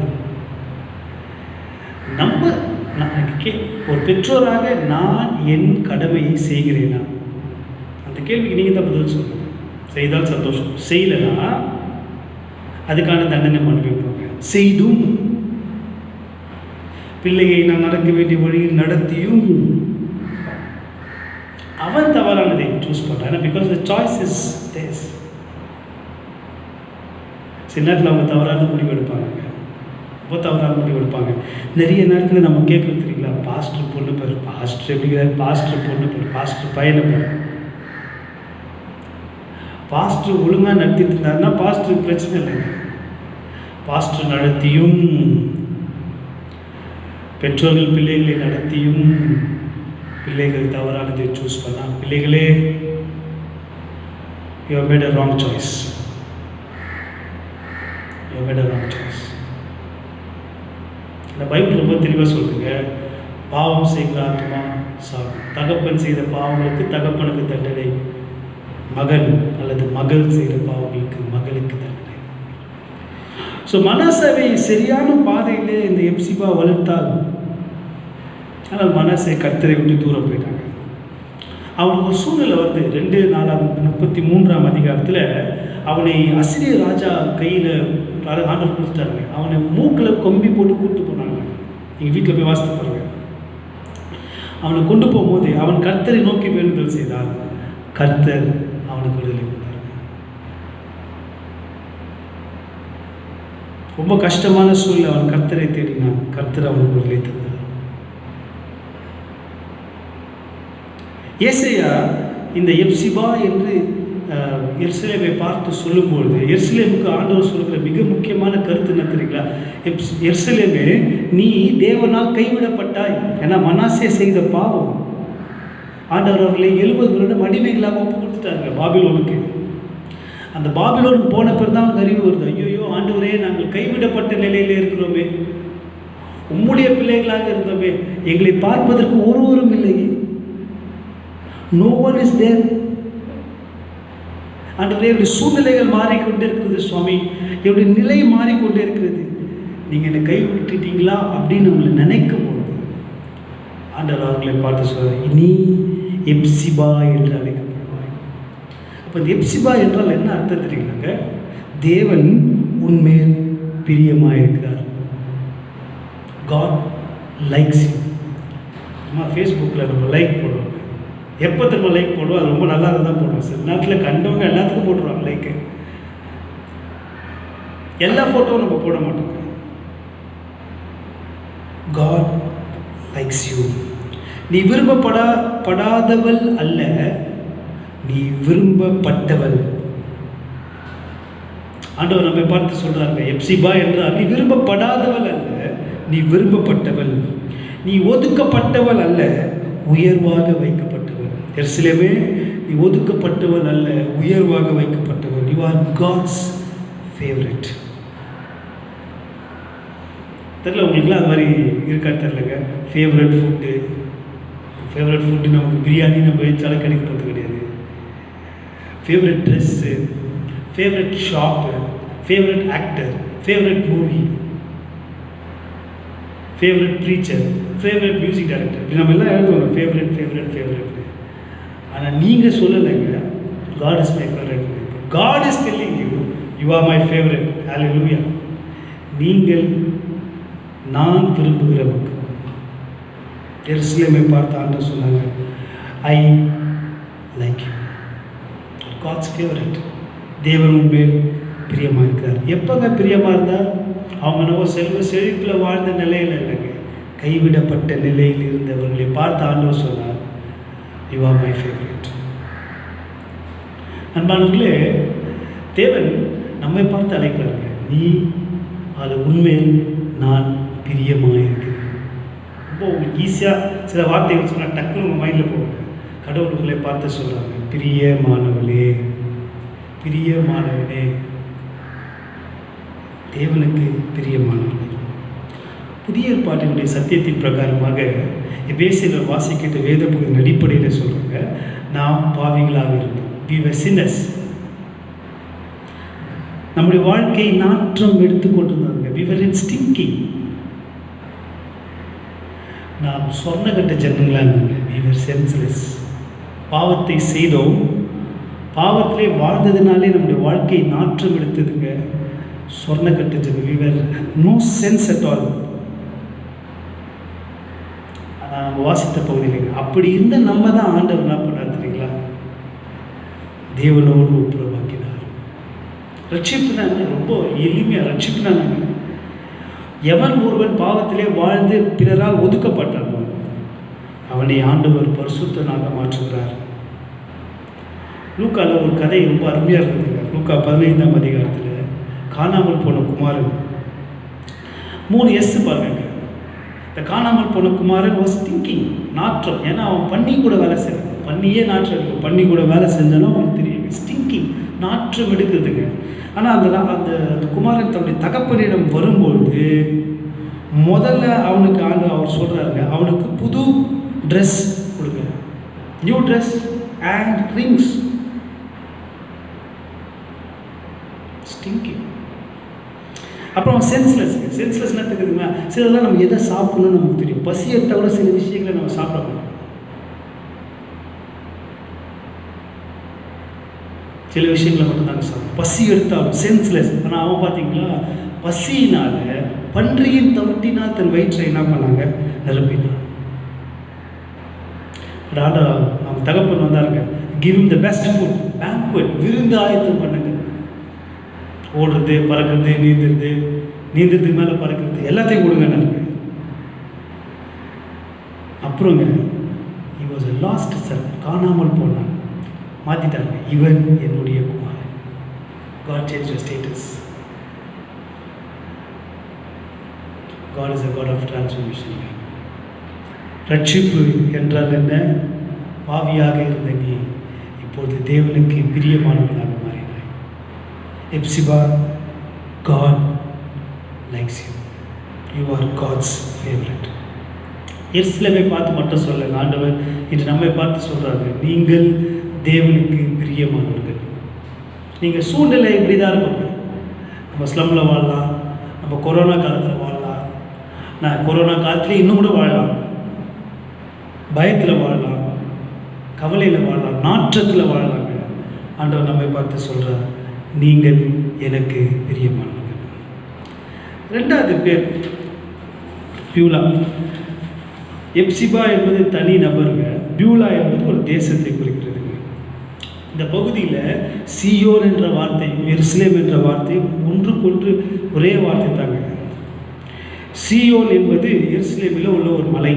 ஒரு பெற்றோராக நான் என் கடமையை செய்கிறேனா? அந்த கேள்விக்கு நீங்கள் தான் பதில் சொல்லணும். செய்தால் சந்தோஷம், செய்யலைன்னா அதுக்கான தண்டனை அனுபவிப்பாங்க. செய்தும் பிள்ளையை நான் நடக்க வேண்டிய வழியில் நடத்தியும் அவன் தவறானதை சூஸ் பண்ணுறான். Because the choice is there's. சில நேரத்தில் அவங்க தவறான முடிவு எடுப்பாங்க, ரொம்ப தவறான முடிவு எடுப்பாங்க. நிறைய நேரத்தில் நம்ம கேட்குறது தெரியுங்களா, பாஸ்டர் பொண்ணு பேர், பாஸ்டர் எப்படி, பாஸ்டர் பொண்ணு பேர், பாஸ்டர் பையனை பேர். பாஸ்டர் ஒழுங்காக நடத்திட்டு இருந்தாருன்னா பாஸ்டருக்கு பிரச்சனை இல்லைங்க. பாஸ்டர் நடத்தியும், பெற்றோர்கள் பிள்ளைகளை நடத்தியும் பிள்ளைகள் தவறானதை சூஸ் பண்ணால், பிள்ளைகளே you have made a wrong choice. You have made a wrong choice. இந்த பைபிள் ரொம்ப தெளிவாக சொல்லுங்க, பாவம் செய்கிற ஆத்மா சாகும். தகப்பன் செய்த பாவங்களுக்கு தகப்பனுக்கு தண்டனை, மகன் அல்லது மகள் செய்கிற பாவங்களுக்கு மகளுக்கு தண்டனை. ஸோ மனாசேவை சரியான பாதையிலே இந்த எப்சிபா வளர்த்தால், ஆனால் மனாசே கர்த்தரை விட்டு தூரம் போயிட்டாங்க. அவனுக்கு ஒரு சூழ்நிலை வருது. 2:33 அதிகாரத்தில் அவனை அசிரிய ராஜா கையில் ஆண்டவர் கொடுத்துட்டாருங்க. அவனை மூக்கில் கொம்பி போட்டு கூப்பிட்டு போனாங்க. நீங்கள் வீட்டில் போய் வாசித்து பாருங்க. அவனை கொண்டு போகும்போது அவன் கர்த்தரை நோக்கி வேண்டுதல் செய்தான். கர்த்தர் அவனுக்கு விடுதலை கொடுத்தார். ரொம்ப கஷ்டமான சூழ்நிலை, அவன் கர்த்தரை தேடினான். கர்த்தர் அவனுக்கு விடுதலை தந்தார். ஏசாயா இந்த எப்சிபா என்று எருசலேமை பார்த்து சொல்லும்பொழுது, எருசலேமுக்கு ஆண்டவர் சொல்கிற மிக முக்கியமான கருத்து என்ன தெரியுங்களா? எருசலேமே, நீ தேவனால் கைவிடப்பட்டாய். ஏன்னா மனாசே செய்த பாவம். ஆண்டவர் அவர்களை 70 வருடம் அடிமைகளாக ஒப்பு கொடுத்துட்டாங்க பாபிலோனுக்கு. அந்த பாபிலோனுக்கு போன பிறகு தான் அவனுக்கு அறிவு வருது, ஐயோ ஆண்டவரே, நாங்கள் கைவிடப்பட்ட நிலையிலே இருக்கிறோமே, உம்முடைய பிள்ளைகளாக இருந்தோமே, எங்களை பார்ப்பதற்கு ஒருவரும் இல்லையே, no one is there. ஆண்டவரே, என்னுடைய சூழ்நிலைகள் மாறிக்கொண்டே இருக்கிறது சுவாமி, என்னுடைய நிலை மாறிக்கொண்டே இருக்கிறது, நீங்கள் என்னை கைவிட்டுட்டீங்களா அப்படின்னு அவங்களை நினைக்கும் போது ஆண்டவர் அவர்களை பார்த்து சொல்கிறார், நீ எப்சிபா என்று அழைக்கப்படுவாய். அப்போ இந்த எப்சிபா என்றால் என்ன அர்த்தம் தெரியுங்களாங்க? தேவன் உன்மேல் பிரியமாக இருக்கிறார். God likes you. நம்ம ஃபேஸ்புக்கில் நம்ம லைக் போடுவோம், எப்போ திரும்ப லைக் போடுவோம், அது ரொம்ப நல்லா தான் போடுவோம். சில நேரத்தில் கண்டவங்க எல்லாத்துக்கும் போட்டுருவாங்க லைக்கு. எல்லா ஃபோட்டோவும் நம்ம போட மாட்டோம். God likes you. நீ விரும்பப்படாதவள் அல்ல, நீ விரும்பப்பட்டவள். ஆண்டவர் நம்மை பார்த்து சொல்றாங்க, எப்சிபா என்றால் நீ விரும்பப்படாதவள் அல்ல, நீ விரும்பப்பட்டவள். நீ ஒதுக்கப்பட்டவள் அல்ல, உயர்வாக வைக்கப்பட்டவள். எருசலேமே, நீ ஒதுக்கப்பட்டவள் அல்ல, உயர்வாக வைக்கப்பட்டவள். You are God's favorite. தெரியல உங்களுக்குலாம் அது மாதிரி இருக்கா தெரிலங்க. ஃபேவரட் ஃபுட்டு நமக்கு பிரியாணி நம்ம வச்சாலும் கிடைக்க போகிறது கிடையாது. Favourite dress, favourite shop, favourite actor, favourite movie, favourite preacher, favourite music director, இப்படி நம்ம எல்லாம் எழுதுவோம் ஃபேவரட். ஆனால் நீங்கள் சொல்லலைங்க, God is my favourite. God is telling you are my favourite. Hallelujah. நீங்கள் நான் விரும்புகிற மக்கள். எருசலேமை பார்த்து ஆண்டவர் சொன்னாங்க, I like you, God's favourite. தேவன் உண்மையில் பிரியமாக இருக்கிறார். எப்போங்க பிரியமாக இருந்தால்? அவங்க நம்ம செல்வ செழிப்பில் வாழ்ந்த நிலையில் இல்லைங்க, கைவிடப்பட்ட நிலையில் இருந்தவர்களை பார்த்து ஆண்டவர் சொன்னார், யூ ஆர் மை ஃபேவரட். அன்பானவர்களே, தேவன் நம்மை பார்த்து அழைக்கிறாங்க, நீ அது உண்மையில் நான் பிரியமாக இருக்கிறேன். ரொம்ப உங்களுக்கு ஈஸியாக சில வார்த்தைகள் சொன்னால் டக்குன்னு உங்கள் மைண்டில் போகுங்க. கடவுளுக்குள்ளே பார்த்து சொல்கிறாங்க, பிரியமானவளே, பிரியமானவனே, தேவனுக்கு பிரியமானவனே. புதிய ஏற்பாட்டினுடைய சத்தியத்தின் பிரகாரமாக எபேசியர் வாசிக்கிட்ட வேத பகுதியின் அடிப்படையில் சொல்கிறாங்க, நாம் பாவிகளாக இருந்தோம். we were sinners. நம்முடைய வாழ்க்கை நாற்றம் எடுத்துக்கொண்டிருந்தாங்க. we were in stinking. நாம் சொர்ணகட்ட ஜனங்களாக இருந்தாங்க. we were senseless. பாவத்தை செய்தோம், பாவத்திலே வாழ்ந்ததுனாலே நம்முடைய வாழ்க்கை நாற்றம் எடுத்ததுங்க. சொர்ணகட்ட ஜனம், we were no sense at all. ஆனால் நம்ம வாசித்த பகுதியில் அப்படி இருந்த நம்ம தான் ஆண்டவர் என்ன பண்ணார் தெரியுங்களா? தேவனோடு ஒப்புரவாக்கினார். ரட்சிப்புனா ரொம்ப எளிமையாக ரட்சிப்புனாங்க. எவன் ஒருவன் பாவத்திலே வாழ்ந்து பிறரால் ஒதுக்கப்பட்டானோ அவனை ஆண்டவர் பரிசுத்தனாக மாற்றுகிறார். லூக்காவில் ஒரு கதை ரொம்ப அருமையாக இருந்ததுங்க. லூக்கா 15ஆம் அதிகாரத்தில் காணாமல் போன குமாரன், 3 எஸ் பாருங்க. இந்த காணாமல் போன குமாரன் வாஸ் திங்கிங், நாற்றம். ஏன்னா அவன் பண்ணி கூட வேலை செய்யணும், பண்ணியே நாற்றம் இருக்கும். பண்ணி கூட வேலை செஞ்சாலும் அவனுக்கு தெரியும், ஸ்டிங்கிங், நாற்றம் எடுக்கிறதுங்க. ஆனால் அந்த குமாரன் தன்னுடைய தகப்பனிடம் வரும்பொழுது முதல்ல அவனுக்கு அவர் சொல்கிறாருங்க, அவனுக்கு புது ட்ரெஸ் கொடுங்க, new dress and rings. Stinking. அப்புறம் சென்ஸ்லெஸ் என்ன தெரியுதுங்களா? சிலதெல்லாம் நம்ம எதை சாப்பிடணும்னு நமக்கு தெரியும், பசி எடுத்தால் கூட சில விஷயங்களை நம்ம சாப்பிட மாட்டோம். சில விஷயங்களை மட்டும் தாங்க சாப்பிடும். பசி எடுத்தாலும் சென்ஸ்லெஸ். ஆனால் அவன் பார்த்தீங்களா, பசியினால் பன்றியின் தவிட்டினால் தன் வயிற்றை என்ன பண்ணாங்க, நிரப்பினான். ராடா நம்ம தகப்பன் வந்தாருங்க, give the best food, banquet, விருந்து ஆயத்தம் பண்ணுங்க. ஓடுறது, பறக்கிறது, நீந்துறதுக்கு மேலே பறக்கிறது, எல்லாத்தையும் கொடுங்க. அப்புறங்க he was a lost son, காணாமல் போனான். மாற்றிட்டாங்க, இவன் என்னுடைய குமாரன். God changed your status. God is a God of transformation. ரட்சிப்பு என்றால் என்ன? பாவியாக இருந்த நீ இப்போது தேவனுக்கு பிரியமானவனாக மாறினாய். Hepzibah, God likes you. You are God's favorite. எருசலேமை பார்த்து மட்டும் சொல்ல ஆண்டவர் இன்று நம்மை பார்த்து சொல்கிறாங்க, நீங்கள் தேவனுக்கு பிரியமானவர்கள். நீங்கள் சூழ்நிலை இப்படி தான் இருக்கும். நம்ம ஸ்லம்மில் வாழலாம், நம்ம கொரோனா காலத்தில் வாழலாம், நான் கொரோனா காலத்துலேயே இன்னும் கூட வாழலாம், பயத்தில் வாழலாம், கவலையில் வாழலாம், நாற்றத்தில் வாழலாங்க. ஆண்டவர் நம்மை பார்த்து சொல்கிறார், நீங்கள் எனக்கு பிரியமானவர்கள். 2வது பேர் பியூலா. எப்சிபா என்பது தனி நபருங்க, பியூலா என்பது ஒரு தேசத்தை குறிக்கிறது. இந்த பகுதியில் சியோன் என்ற வார்த்தை, எருசலேம் என்ற வார்த்தை ஒன்றுக்கொன்று ஒரே வார்த்தை தாங்க. சியோன் என்பது எருசலேமில் உள்ள ஒரு மலை.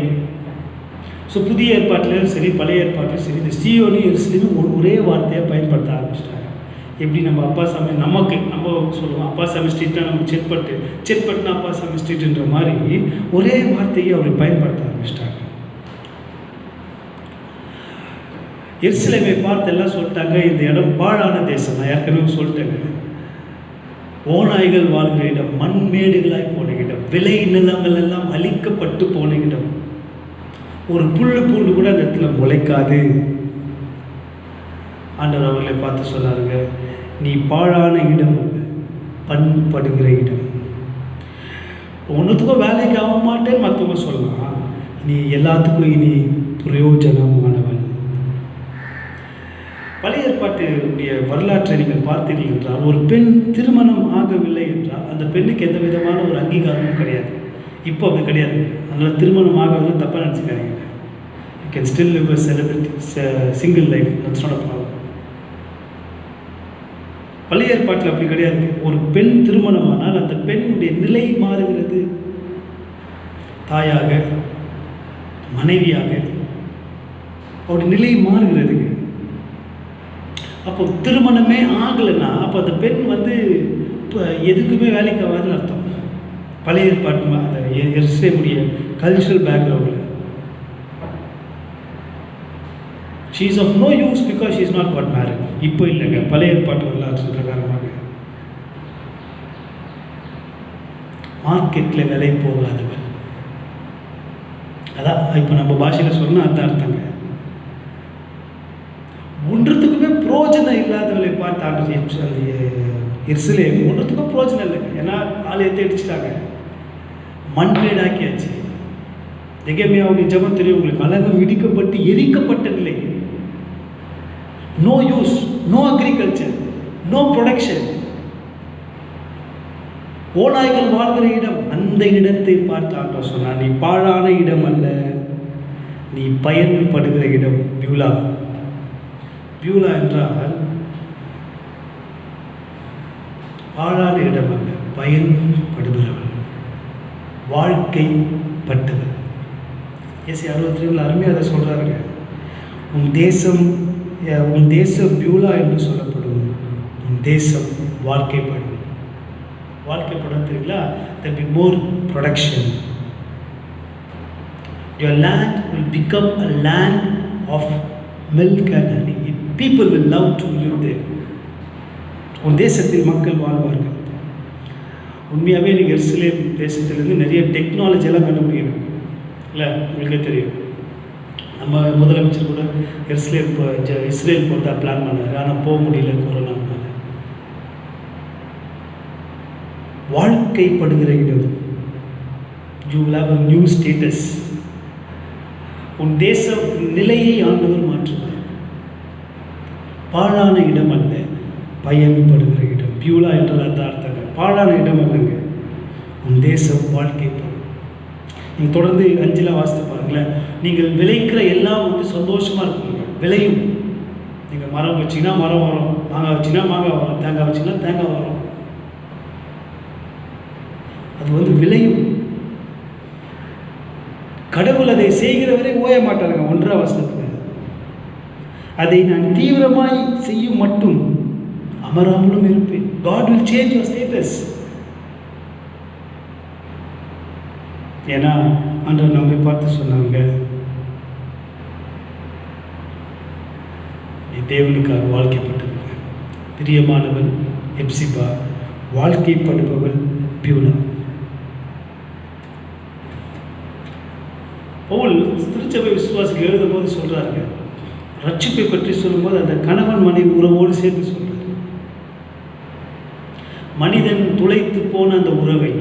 ஸோ புதிய ஏற்பாட்டிலும் சரி பழைய ஏற்பாட்டிலும் சரி இந்த சியோனையும் எருசலேமும் ஒரே வார்த்தையாக பயன்படுத்த ஆரம்பிச்சிட்டாங்க. எப்படி நம்ம அப்பாசாமி நம்ம சொல்லுவோம் அப்பாசாமி ஸ்ட்ரீட்னா நம்ம செட்பட்டுனா அப்பாசாமி ஸ்ட்ரீட்ன்ற மாதிரி ஒரே வார்த்தையை அவர்கள் பயன்படுத்த ஆரம்பிச்சிட்டாங்க. எருசலேமை பார்த்து எல்லாம் சொல்லிட்டாங்க, இந்த இடம் பாழான தேசம். நான் ஏற்கனவே சொல்லிட்டேங்க, ஓநாய்கள் வாழ்கிற இடம், மண்மேடுகளாய் போன இடம், விளை நிலங்கள் எல்லாம் அழிக்கப்பட்டு போன இடம், ஒரு புல்லு பூண்டு கூட அந்த இடத்துல முளைக்காது. ஆண்டவர் அவர்களை பார்த்து சொன்னாருங்க, நீ பாழான இடம் அல்ல, பண்படுகிற இடம். ஒன்றுத்துக்கும் வேலைக்கு ஆக மாட்டேன்னு மற்றவங்க சொல்லலாம், நீ எல்லாத்துக்கும் இனி பிரயோஜனமானவன். பழைய ஏற்பாட்டுடைய வரலாற்றை நீங்கள் பார்த்தீர்கள் என்றால், ஒரு பெண் திருமணம் ஆகவில்லை என்றால் அந்த பெண்ணுக்கு எந்த விதமான ஒரு அங்கீகாரமும் கிடையாது. இப்போ அப்படி கிடையாது. அதனால் திருமணம் ஆகாதுன்னு தப்பாக நினச்சிக்காதீங்க. You can still live a celebrity single life, that's not a problem. பழைய ஏற்பாட்டில் அப்படி கிடையாது. ஒரு பெண் திருமணமானால் அந்த பெண்ணுடைய நிலை மாறுகிறது. தாயாக, மனைவியாக அவருடைய நிலை மாறுகிறதுங்க. அப்போ திருமணமே ஆகலைன்னா அப்போ அந்த பெண் எதுக்குமே வேலைக்கு ஆகாதுன்னு அர்த்தம். பழைய ஏற்பாட்டு அந்த எருசலேமுடைய கல்ச்சுரல் பேக்ரவுண்டில் she is of no use because she is not got married. இப்போ இல்லைங்க, பழைய ஏற்பாட்டு வரலாற்று பிரகாரமாக மார்க்கெட்டில் விலை போகாதவன். அதான் இப்போ நம்ம பாஷையில் சொன்னால் அதான் அர்த்தங்க. ஒன்றுத்துக்குமே புரோஜனம் இல்லாதவளை பார்த்தாங்க எருசலேம். ஒன்றுத்துக்கும் புரோஜனம் இல்லைங்க. ஏன்னா ஆலயத்தை அடிச்சுட்டாங்க, மண்மேடாக்கியாச்சு. எகேமியாவுடைய ஜெபம் தெரியும் உங்களுக்கு, அலங்கம் இடிக்கப்பட்டு எரிக்கப்பட்ட நிலை. No use, no agriculture, no production. ஓநாய்கள் வாழ்கிற இடம். அந்த இடத்தை பார்த்து ஆண்டவர் சொன்னார், நீ பாழான இடம் அல்ல, நீ பயன்படுகிற இடம். பியூலா என்றால் பாழான இடம் அல்ல, பயன்படுகிறவன், வாழ்க்கைப்பட்டவன். ஏசி 62 அருமையாக அதை சொல்கிறாருங்க. உன் தேசம் பியூலா என்று சொல்லப்படும். உன் தேசம் வாழ்க்கைப்படும். வாழ்க்கைப்படும் தெரியுங்களா? there will be more production. Your land will become a land of milk and honey. People will love to live there. உன் தேசத்தில் மக்கள் வாழ்வார்கள். உண்மையாகவே நீங்கள் எருசலேம் தேசத்திலேருந்து நிறைய டெக்னாலஜி எல்லாம் கண்டுபிடிக்கணும் இல்லை? உங்களுக்கே தெரியும், நம்ம முதலமைச்சர் கூட இஸ்ரேல் போகிறதா பிளான் பண்ணார். ஆனால் போக முடியல கொரோனானால. வாழ்க்கைப்படுகிற இடம். You will have a new status. உன் தேச நிலையை ஆண்டவர் மாற்றுவார். பாழான இடம் அல்ல, பயன்படுகிற இடம். பியூலா என்றால் அர்த்தம் அர்த்தங்க. பாழான இடம் அல்லங்க, உன் தேசம் வாழ்க்கைப்படும். நீங்கள் தொடர்ந்து 5 வாசித்து பாருங்களேன். நீங்கள் விளைக்கிற எல்லாம் சந்தோஷமாக இருக்குங்க, விளையும். நீங்கள் மரம் வச்சிங்கன்னா மரம் வரும், மாங்காய் வச்சிங்கன்னா மாங்காய் வரும், தேங்காய் வச்சிங்கன்னா தேங்காய் வரும். அது விளையும். கடவுள் அதை செய்கிறவரை ஓய மாட்டாருங்க. 1 வசனத்தில் அதை நான் தீவிரமாய் செய்யும் மட்டும் அமராமலும் இருப்பேன். God will change your status. ஏன்னா ஆண்டவர் நம்மை பார்த்து சொன்னாங்க, நீ தேவனுக்காக வாழ்க்கைப்பட்டவன். பிரியமானவன் எப்சிபா, வாழ்க்கைப்படுபவன் பியூலா. பவுல் திருச்சபை விசுவாசிகள் எழுதும் போது சொல்றாங்க, ரட்சிப்பை பற்றி சொல்லும்போது அந்த கணவன் மனைவி உறவோடு சேர்த்து சொல்றாரு. மனிதன் தொலைத்து போன அந்த உறவை,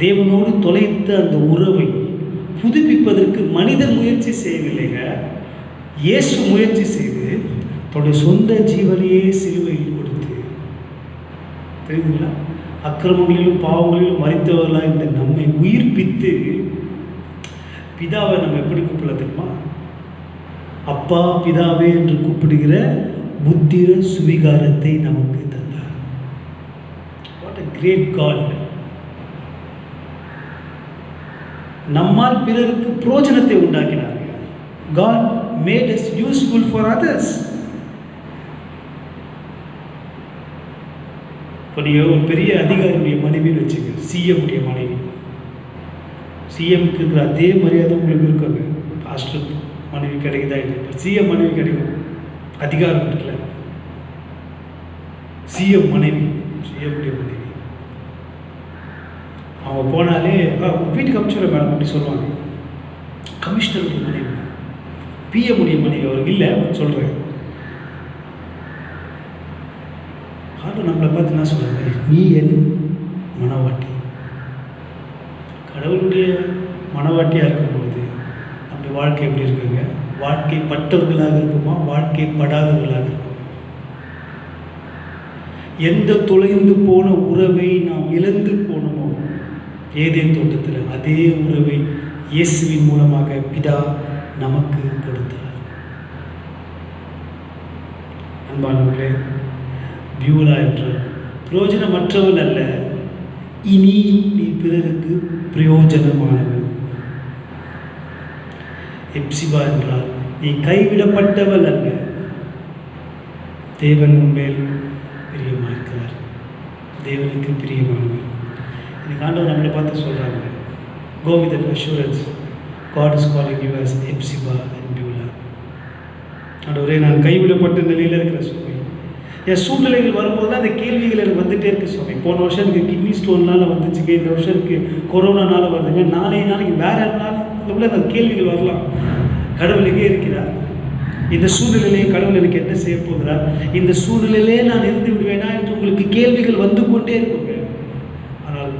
தேவனோடு தொலைத்த அந்த உறவை புதுப்பிப்பதற்கு மனிதன் முயற்சி செய்யவில்லைங்க, இயேசு முயற்சி செய்து தன்னுடைய சொந்த ஜீவனையே சிலுவையில் கொடுத்து, தெரியுதுங்களா, அக்கிரமங்களிலும் பாவங்களிலும் மறித்தவர்களாக இந்த நம்மை உயிர்ப்பித்து, பிதாவை நம்ம எப்படி கூப்பிடலாம் தெரியுமா? அப்பா பிதாவே என்று கூப்பிடுகிற புத்திர சுவிகாரத்தை நமக்கு தந்தார். What a great God. நம்மால் பிறருக்கு பிரயோஜனத்தை உண்டாக்கினார்கள். God made us useful for others. இப்போ நீங்கள் ஒரு பெரிய அதிகாரியுடைய மனைவின்னு வச்சுங்க, சிஎம் உடைய மனைவி. சிஎம்க்கு இருக்கிற அதே மரியாதை உங்களுக்கு இருக்காங்க. பாஸ்டர் மனைவி கிடைக்குதா இல்லை, இப்போ சிஎம் மனைவி கிடைக்கும், அதிகாரம் இருக்குல்ல. சிஎம் மனைவி, சிஎம் உடைய மனைவி அவங்க போனாலே வீட்டுக்கு அனுப்பிச்சுட மேடம் அப்படி சொல்லுவாங்க. கமிஷனருடைய மனைவி, பிஎம் உடைய மனைவி அவருக்கு இல்லை சொல்கிறேன். ஆண்டு நம்மளை பார்த்து என்ன சொல்கிறாங்க, நீ என் மனவாட்டி. கடவுளுடைய மனவாட்டியாக இருக்கும்போது நம்முடைய வாழ்க்கை எப்படி இருக்குங்க? வாழ்க்கை பட்டவர்களாக இருக்குமா, வாழ்க்கை படாதவர்களாக இருக்குமா? எந்த தொலைந்து போன உறவை நாம் இழந்து போனோமோ ஏதேன் தோட்டத்தில், அதே உறவை இயேசுவின் மூலமாக பிதா நமக்கு கொடுத்தார். அன்பானவர்களே, பியூலா என்றால் பிரயோஜனமற்றவள் அல்ல, இனி நீ பிறருக்கு பிரயோஜனமானவள். எப்சிபா என்றால் நீ கைவிடப்பட்டவள் அல்ல, தேவன் உன்மேல் பிரியமாயிருக்கிறார், தேவனுக்கு பிரியமானவள். இன்னைக்கு ஆண்டவர் நம்மளை பார்த்து சொல்கிறாங்க, go with that assurance, God is calling you as Hephzibah and Beulah. ஆண்டவரே, நான் கைவிடப்பட்ட நிலையில் இருக்கிற சுவாமி, என் சூழ்நிலைகள் வரும்போது தான் அந்த கேள்விகள் எனக்கு வந்துகிட்டே இருக்குது சுவாமி. போன வருஷம் எனக்கு கிட்னி ஸ்டோன்னால் வந்துச்சுங்க, இந்த வருஷம் எனக்கு கொரோனானால வருதுங்க, நாளைக்கு வேற நாள் எவ்வளோ அந்த கேள்விகள் வரலாம். கடவுள் எங்கே இருக்கிறார்? இந்த சூழ்நிலையிலே கடவுள் எனக்கு என்ன செய்ய போகிறார்? இந்த சூழ்நிலையிலே நான் இருந்து விடுவேனா என்று உங்களுக்கு கேள்விகள் வந்து கொண்டே இருக்குங்க. ஆனால்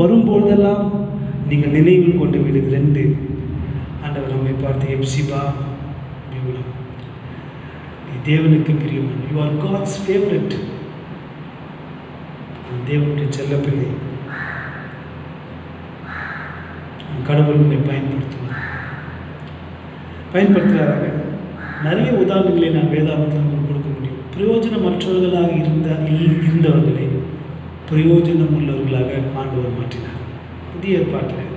வரும்பொழுதெல்லாம் நீங்கள் நினைவில் கொண்டு விடுது 2. ஆண்டவர் நம்மை பார்த்து, எப்சிபா பியூலா, நீ தேவனுக்கு பிரியமான, யூ ஆர் காட்ஸ் ஃபேவரட், தேவனுடைய செல்லப்பிள்ளை. கடவுள் உன்னை பயன்படுத்துகிறாராக. நிறைய உதாரணங்களை நான் வேதாந்தத்தில் உங்களுக்கு கொடுக்க முடியும். பிரயோஜனமற்றவர்களாக இருந்தவர்களை பிரயோஜனம் உள்ளவர்களாக ஆண்டவர் மாற்றினார். புதிய ஏற்பாட்டில்,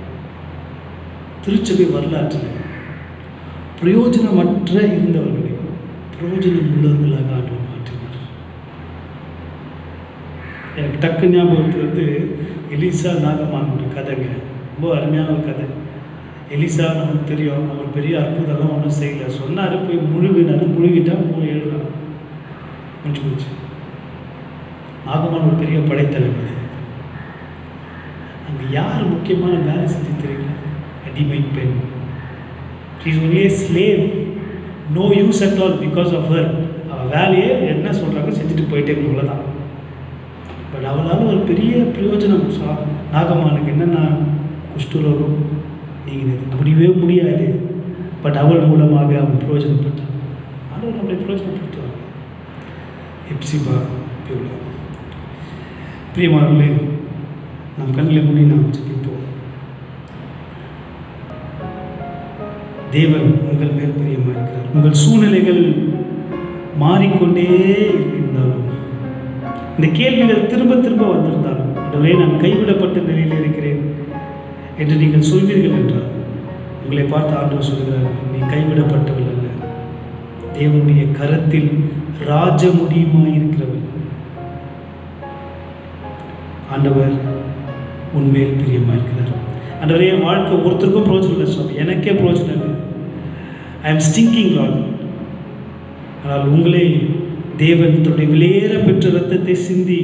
திருச்சபை வரலாற்றில் பிரயோஜனமற்ற இருந்தவர்களை பிரயோஜனம் உள்ளவர்களாக ஆண்டவர் மாற்றினார். எனக்கு டக்கு ஞாபகத்துக்கு வந்து எலிசா நாகமானுடைய கதைங்க, ரொம்ப அருமையான ஒரு கதை. எலிசா நமக்கு தெரியும், அவர் பெரிய அற்புதம்லாம் ஒன்றும் செய்யலை, சொன்னார் போய் முழுகிட்டா 3 எழுதலாம் முடிஞ்சு போச்சு. நாகமான் ஒரு பெரிய படைத்தளபதி. அங்கே யார் முக்கியமான வேலை செஞ்சு தெரியல? அடிமை பெண். She is only a slave, no use at all because of her. அவள் வேலையே என்ன சொல்கிறாங்க செஞ்சுட்டு போயிட்டே இவ்வளோதான். பட் அவளால் ஒரு பெரிய பிரயோஜனம். நாகமானுக்கு என்னென்னா குஷ்டரோகம் நீங்கினது, முடியவே முடியாது. பட் அவள் மூலமாக அவன் பிரயோஜனப்பட்டான். அவள் நம்மளை பிரயோஜனப்படுத்துவாங்க. எப்சிபா பியூலா. பிரியமானவர்களே, நம் கண்களை மூடி நாம் ஜெபிப்போம். தேவன் உங்கள் மேல் பிரியமாக இருக்கிறார். உங்கள் சூழ்நிலைகள் மாறிக்கொண்டே இருக்கின்றாலும், இந்த கேள்விகள் திரும்ப திரும்ப வந்திருந்தாலும், அதுவே நான் கைவிடப்பட்ட நிலையில் இருக்கிறேன் என்று நீங்கள் சொல்வீர்கள் என்றால், உங்களை பார்த்து ஆண்டவர் சொல்கிறார், நீ கைவிடப்பட்டவள் அல்ல, தேவனுடைய கரத்தில் ராஜமுடியுமாய் இருக்கிறவள். ஆண்டவர் உண்மையில் பிரியமாக இருக்கிறார். ஆண்டவரே, என் வாழ்க்கை ஒருத்தருக்கும் பிரோஜனம் இல்லை சுவாமி, எனக்கே பிரோஜனம் இல்லை. I am stinking Lord. ஆனால் உங்களை தேவன் தன்னுடைய விலையேற பெற்ற இரத்தத்தை சிந்தி,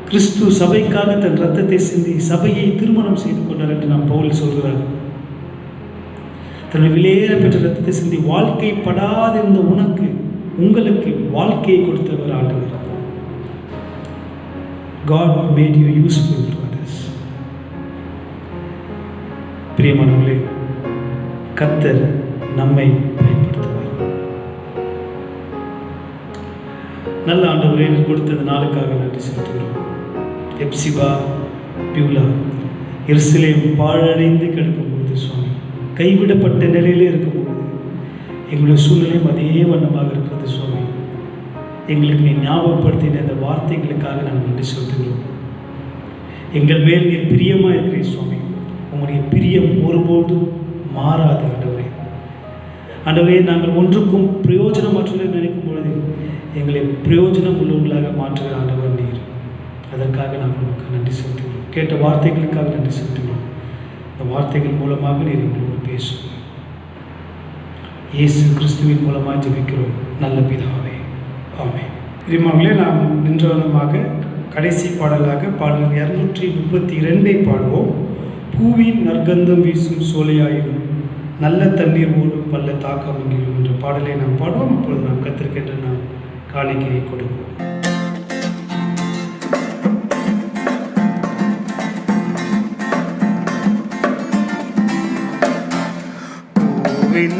கிறிஸ்து சபைக்காக தன் இரத்தத்தை சிந்தி சபையை திருமணம் செய்து கொண்டார் என்று நாம் பவுல் சொல்கிறார். தன்னுடைய விலையேற பெற்ற இரத்தத்தை சிந்தி வாழ்க்கை படாதிருந்த உங்களுக்கு வாழ்க்கையை கொடுத்தவர் ஆண்டவர். God made you useful to others. பிரியமானவர்களே, கர்த்தர் நம்மை பயன்படுத்துவார். நல்ல ஆண்டவரே, கொடுத்தது நாளுக்காக நன்றி செலுத்துகிறோம். எப்சிபா பியூலா எருசலேம் பாழடைந்து கிடக்கும்போது சுவாமி கைவிடப்பட்ட நிலையிலே இருக்கும்பொழுது எங்களுடைய சூழ்நிலையும் அதே வண்ணமாக இருக்கிறது சுவாமி. எங்களுக்கு நீ ஞாபகப்படுத்தின அந்த வார்த்தைகளுக்காக நாங்கள் நன்றி செலுத்துகிறோம். எங்கள் மேல் நீர் பிரியமாக இருக்கிறீர் சுவாமி. உங்களுடைய பிரியம் ஒருபோதும் மாறாது ஆண்டவரே. ஆண்டவரே, நாங்கள் ஒன்றுக்கும் பிரயோஜனமற்ற நினைக்கும் பொழுது எங்களை பிரயோஜனம் உள்ளவர்களாக மாற்றுகிற ஆண்டவர் நீர். அதற்காக நாங்கள் உங்களுக்கு நன்றி செலுத்துகிறோம். கேட்ட வார்த்தைகளுக்காக நன்றி செலுத்துகிறோம். இந்த வார்த்தைகள் மூலமாக நீர் எங்களோடு பேசும். இயேசு கிறிஸ்துவின் மூலமாக ஜெபிக்கிறோம் நல்ல பிதாவே, ஆமென். பிரியமானவர்களே, நாம் நின்றவனமாக கடைசி பாடலாக பாடல் 232 பாடுவோம். பூவின் நற்கந்தம் வீசும் சோலையாயினும் நல்ல தண்ணீர் ஓடும் பல்ல தாக்கமங்கிலும் என்ற பாடலை நாம் பாடுவோம். அப்பொழுது நாம் கத்திருக்கின்ற நாம் காணிக்கையை கொடுப்போம்.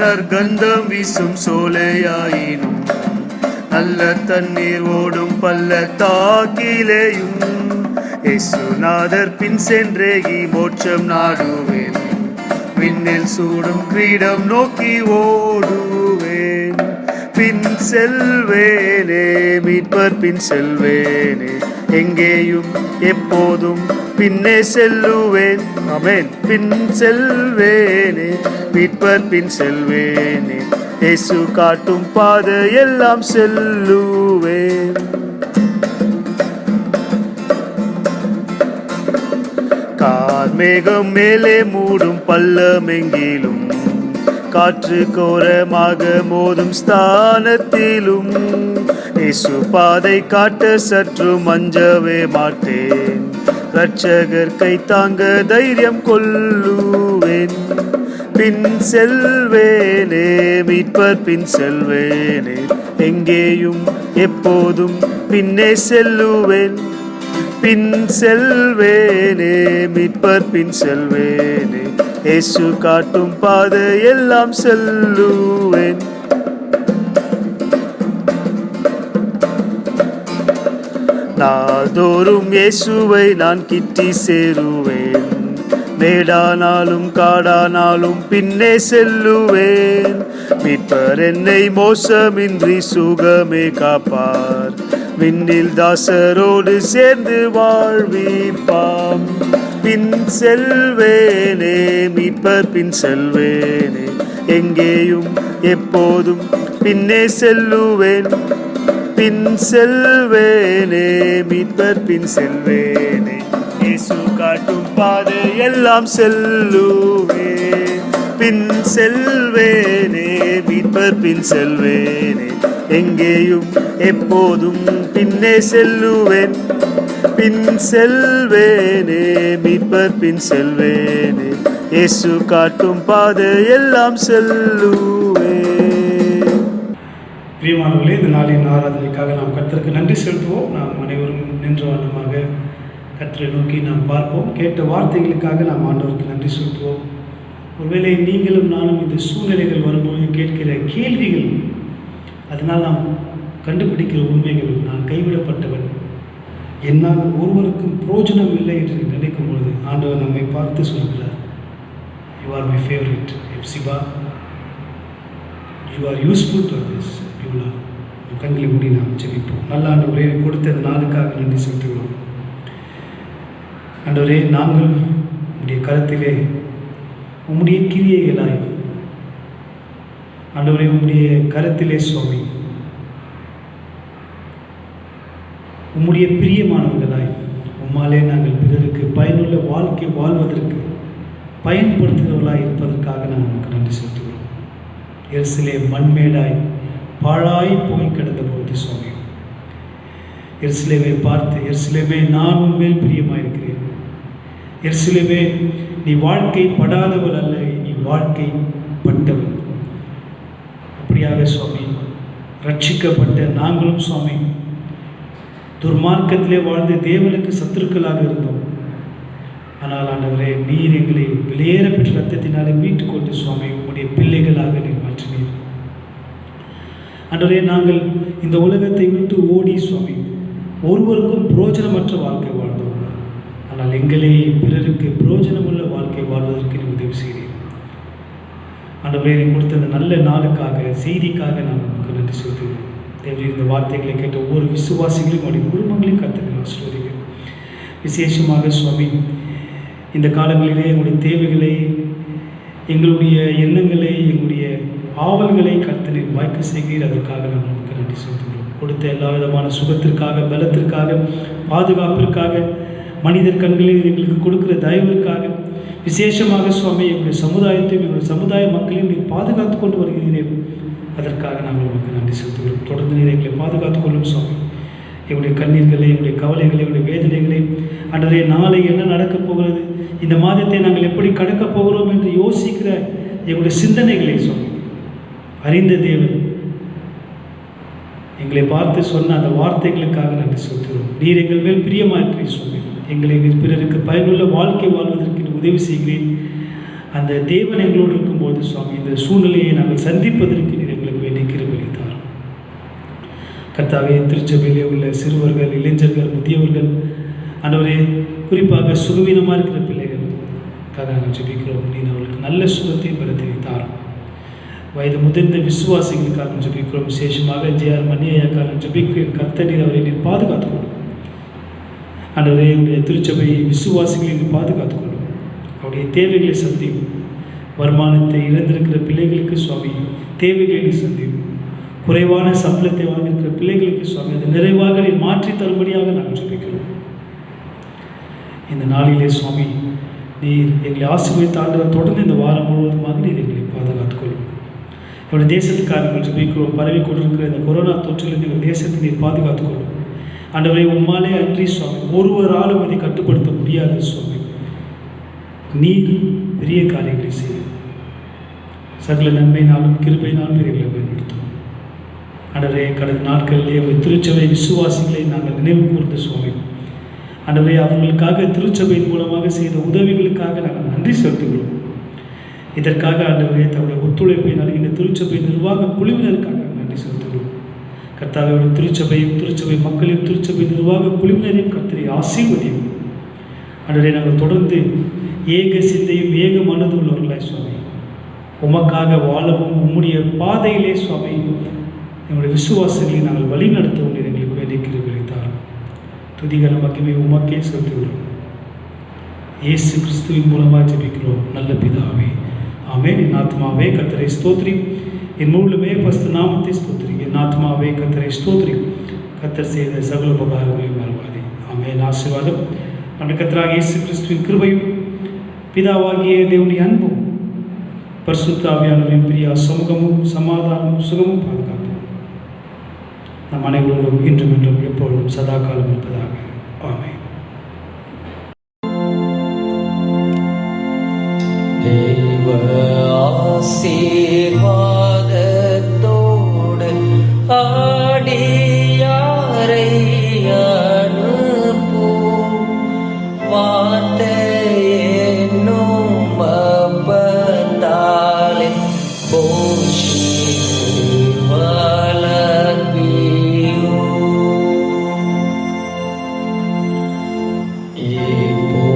நற்கந்தம் வீசும் சோலையாயினும் நல்ல தண்ணீர் ஓடும் பள்ளத்தாக்கிலேயும் இயேசுநாதர் பின் சென்றே மோட்சம் நாடுவேன். விண்ணில் சூடும் கிரீடம் நோக்கி ஓடுவேன். பின் செல்வேனே மீட்பர் பின் செல்வேனே, எங்கேயும் எப்போதும் பின்னே செல்லுவேன். ஆமென். பின் செல்வேனே மீட்பர் பின் செல்வேனே, இயேசு காட்டும் பாதை எல்லாம் செல்லுவேன். கார்மேகம் மேலே மூடும் பள்ளமெங்கிலும் காற்று கோரமாக மோதும் ஸ்தானத்திலும் இயேசு பாதை காட்ட சற்று மஞ்சவே மாட்டேன். இரட்சகர் கை தாங்க தைரியம் கொள்ளுவேன். பின் செல்வேனே மீட்பர் பின் செல்வேனே, எங்கேயும் எப்போதும் பின்னே செல்லுவேன். பின் செல்வேனே மீட்பர் பின் செல்வேனே, இயேசு காட்டும் பாதை எல்லாம் செல்லுவேன். நாள்தோறும் இயேசுவை நான் கிட்டி சேருவேன். மேடானாலும் காடானாலும் பின்னே செல்லுவேன். மீட்பர் என்னை மோசமின்றி சுகமே காப்பார். விண்ணில் தாசரோடு சேர்ந்து வாழ்விப்பாம். பின் செல்வேனே மீட்பர் பின் செல்வேனே, எங்கேயும் எப்போதும் பின்னே செல்லுவேன். பின் செல்வேனே மீட்பர் பின் செல்வேனே, இயேசு காட்டும் பாதை எல்லாம் செல்லுவேன். பின் செல்வேனே மீட்பர் பின் செல்வேனே, எங்கேயும் எப்போதும் பின்னே செல்லுவேன். பின் செல்வேனே மீட்பர் பின் செல்வேனே, இயேசு காட்டும் பாதை எல்லாம் செல்லுவேன். பிரியமானவர்களே, இந்த நாளின் ஆராதனைக்காக நாம் கர்த்தருக்கு நன்றி செலுத்துவோம். நாம் அனைவரும் நின்ற வண்ணமாக கர்த்தரை நோக்கி நாம் பார்ப்போம். கேட்ட வார்த்தைகளுக்காக நாம் ஆண்டவருக்கு நன்றி செலுத்துவோம். ஒருவேளை நீங்களும் நானும் இந்த சூழ்நிலைகள் வரும்போது கேட்கிற கேள்விகள், அதனால் நாம் கண்டுபிடிக்கிற உண்மைகள், நான் கைவிடப்பட்டவன், என்னால் ஒருவருக்கும் பிரோஜனம் இல்லை என்று நினைக்கும் பொழுது ஆண்டவர் நம்மை பார்த்து சொல்கிறார், you are my favourite Hephzibah, you are useful to this Beulah. கண்களை மூடி நாம் ஜெபிப்போம். நல்ல ஆண்டவரே, கொடுத்த இந்த நாளுக்காக நன்றி செலுத்துகிறோம். ஆண்டவரே, நாங்கள் உம்முடைய கரத்திலே உம்முடைய கிரியைகளாய், ஆண்டவரே உம்முடைய கரத்திலே சுவாமி உம்முடைய பிரியமானவர்களாய், உம்மாலே நாங்கள் பிறருக்கு பயனுள்ள வாழ்க்கை வாழ்வதற்கு பயன்படுத்துகிறவர்களாய் இருப்பதற்காக நாங்கள் நமக்கு நன்றி செலுத்துகிறோம். எருசலேம் மண்மேடாய் பாழாய் போய் கிடந்த போது சுவாமி, எருசலேமை பார்த்து, எருசலேமே நான் உன்மேல் பிரியமாயிருக்கிறேன், எருசலேமே நீ வாழ்க்கை படாதவள் அல்ல, நீ வாழ்க்கை பட்டவள். அப்படியாக சுவாமி ரட்சிக்கப்பட்ட நாங்களும் சுவாமி துர்மார்க்கத்திலே வாழ்ந்து தேவனுக்கு சத்துருக்களாக இருந்தோம். ஆனால் ஆண்டவரே, நீர் எங்களை விலையேற பெற்ற ரத்தத்தினாலே மீட்டுக்கொண்டு சுவாமி உம்முடைய பிள்ளைகளாக நீர் மாற்றினீர். ஆண்டவரே, நாங்கள் இந்த உலகத்தை விட்டு ஓடி சுவாமி ஒருவருக்கும் புரோஜனமற்ற வாழ்க்கை வாழ்ந்தோம். ஆனால் எங்களே பிறருக்கு புரோஜனமுள்ள வாழ்க்கை வாழ்வதற்கு நீ உதவி செய்கிறீர். ஆண்டவரே கொடுத்த அந்த நல்ல நாளுக்காக, செய்திக்காக நாங்கள் உங்களுக்கு நன்றி செலுத்துகிறோம். தேவரீர் இந்த வார்த்தைகளை கேட்ட ஒவ்வொரு விசுவாசிகளையும் அவருடைய குடும்பங்களையும் கர்த்தர் ஆசீர்வதிங்க. விசேஷமாக சுவாமி, இந்த காலங்களிலே எங்களுடைய தேவைகளை, எங்களுடைய எண்ணங்களை, எங்களுடைய ஆவல்களை கர்த்தர் வாய்க்க செய்கிறீர். அதற்காக நாங்கள் உங்களுக்கு நன்றி செலுத்துகிறோம். கொடுத்த எல்லா விதமான சுகத்திற்காக, பலத்திற்காக, பாதுகாப்பிற்காக, மனிதர் கண்களில் எங்களுக்கு கொடுக்கிற தயவிற்காக, விசேஷமாக சுவாமி எங்களுடைய சமுதாயத்தையும் எங்களுடைய சமுதாய மக்களையும் நீர் பாதுகாத்து கொண்டு வருகிறீர்கள். அதற்காக நாங்கள் உங்களுக்கு நன்றி செலுத்துகிறோம். தொடர்ந்து நீர் எங்களை பாதுகாத்து கொள்ளும் சுவாமி. எங்களுடைய கண்ணீர்களை, எங்களுடைய கவலைகளை, எங்களுடைய வேதனைகளை, அன்றைய நாளை என்ன நடக்கப் போகிறது, இந்த மாதத்தை நாங்கள் எப்படி கடக்கப் போகிறோம் என்று யோசிக்கிற எங்களுடைய சிந்தனைகளை சுவாமி அறிந்த தேவன் எங்களை பார்த்து சொன்ன அந்த வார்த்தைகளுக்காக நன்றி செலுத்துகிறோம். நீர் எங்கள் மேல் பிரியமாயிருக்கிறீர் சுவாமி. எங்களை நீர் பிறருக்கு பயனுள்ள வாழ்க்கை வாழ்வதற்கு உதவி செய்கிறேன். அந்த தேவன் எங்களோடு இருக்கும்போது சுவாமி இந்த சூழ்நிலையை நாங்கள் சந்திப்பதற்கு நீர் எங்களுக்கு வேண்டிய கிருபை தாரும். கர்த்தாவே, திருச்சபையிலே உள்ள சிறுவர்கள், இளைஞர்கள், முதியவர்கள், ஆண்டவரே குறிப்பாக சுகவீனமாக இருக்கிற பிள்ளைகளுக்காக நாங்கள் ஜெபிக்கிறோம். நீர் அவர்களுக்கு நல்ல சுகத்தையும் பலத்தையும் தாரும். வயது முதிர்ந்த விசுவாசிகளுக்காக ஜெபிக்கிறோம். விசேஷமாக ஜே.ஆர். மணியையாக்காக ஜெபிக்கிறேன். கர்த்தர் நீர் அவரை நீர் பாதுகாத்துக்கொள்ளும். ஆண்டவரே, என்னுடைய திருச்சபை விசுவாசிகளை நீர் பாதுகாத்துக்கொள்ளும். அவருடைய தேவைகளை சந்தியும். வருமானத்தை இழந்திருக்கிற பிள்ளைகளுக்கு சுவாமி தேவைகளை சந்தியும். குறைவான சம்பளத்தை வாங்கியிருக்கிற பிள்ளைகளுக்கு சுவாமி அதை நிறைவாக நீர் மாற்றி தரும்படியாக நாங்கள் ஜெபிக்கிறோம். இந்த நாளிலே சுவாமி நீர் எங்களை ஆசீர்வதித்து ஆண்டவர் தொடர்ந்து இந்த வாரம் முழுவதுமாக நீர் எங்களை பாதுகாத்துக்கொள்ளும். எங்களுடைய தேசத்துக்காக நாங்கள் ஜெபிக்கிறோம். பரவி கொண்டிருக்கிற இந்த கொரோனா தொற்றிலிருந்து எங்கள் தேசத்தை நீர் பாதுகாத்துக்கொள்ளும். ஆண்டவரை உம்மாலே அன்றி சுவாமி ஒருவராலும் இதை கட்டுப்படுத்த முடியாது சுவாமி. நீர் பெரிய காரியங்களை செய்யும். சகல நன்மையினாலும் கிருபையினாலும் எங்களை பயன்படுத்தும். ஆண்டவரே, கடந்த நாட்களிலே உங்கள் திருச்சபை விசுவாசிகளை நாங்கள் நினைவு கூர்ந்த சுவாமி. ஆண்டவரே, அவர்களுக்காக திருச்சபையின் மூலமாக செய்த உதவிகளுக்காக நாங்கள் நன்றி செலுத்துகிறோம். இதற்காக ஆண்டவரே தங்களுடைய ஒத்துழைப்பை நல்கின்ற திருச்சபை நிர்வாக குழுவினருக்காக நன்றி செலுத்துகிறோம். கர்த்தாவே, திருச்சபையும் திருச்சபை மக்களையும் திருச்சபை நிர்வாக குழுவினரையும் கர்த்தரை ஆசீர்வதியும். ஆண்டவரே, நாங்கள் தொடர்ந்து ஏக சிந்தையும் ஏக மனது உள்ளவர்களாய் சுவாமி உமக்காக வாழவும் உம்முடைய பாதையிலே சுவாமி எங்களுடைய விசுவாசங்களை நாங்கள் வழி நடத்தவும் எங்களுக்கு வேண்டிய கிருபை தாரும். துதிகர மகிமை உமக்கே செலுத்துகிறோம். இயேசு கிறிஸ்துவின் மூலமாக ஜெபிக்கிறோம் நல்ல பிதாவே, ஆமென். என் ஆத்மாவே கர்த்தரை ஸ்தோத்திரி, என் முழுமே பரிசுத்த நாமத்தை ஸ்தோத்திரி. என் ஆத்மாவே கர்த்தரை ஸ்தோத்திரி, கர்த்தர் செய்த சகல உபகாரங்களையும் மறவாதே. ஆமென். ஆசீர்வாதம் நம்ம கர்த்தராகிய இயேசு கிறிஸ்துவின் கிருபையும் பிதாவாகிய தேவனுடைய அன்பும் பரிசுத்த ஆவியானவரின் பிரியா சமூகமும் சமாதானமும் சுகமும் பாதுகாப்பும் நம் அனைவரோடும் இன்றும் என்றும் எப்பொழுதும் சதா காலம் இருப்பதாக. ஆமென். தேவ ஆசீர்வாதத்தோடு ஆடியாரை அனுப்பும் வார்த்தை என்னும் அப்பத்தாலே போஷித்து வளர்ப்பியும்.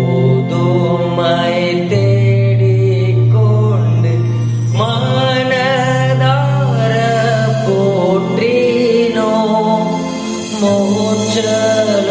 இப்போதுமை தேடிக்கொண்டு மனதார போற்றினோம் மோட்சலோகத்தில்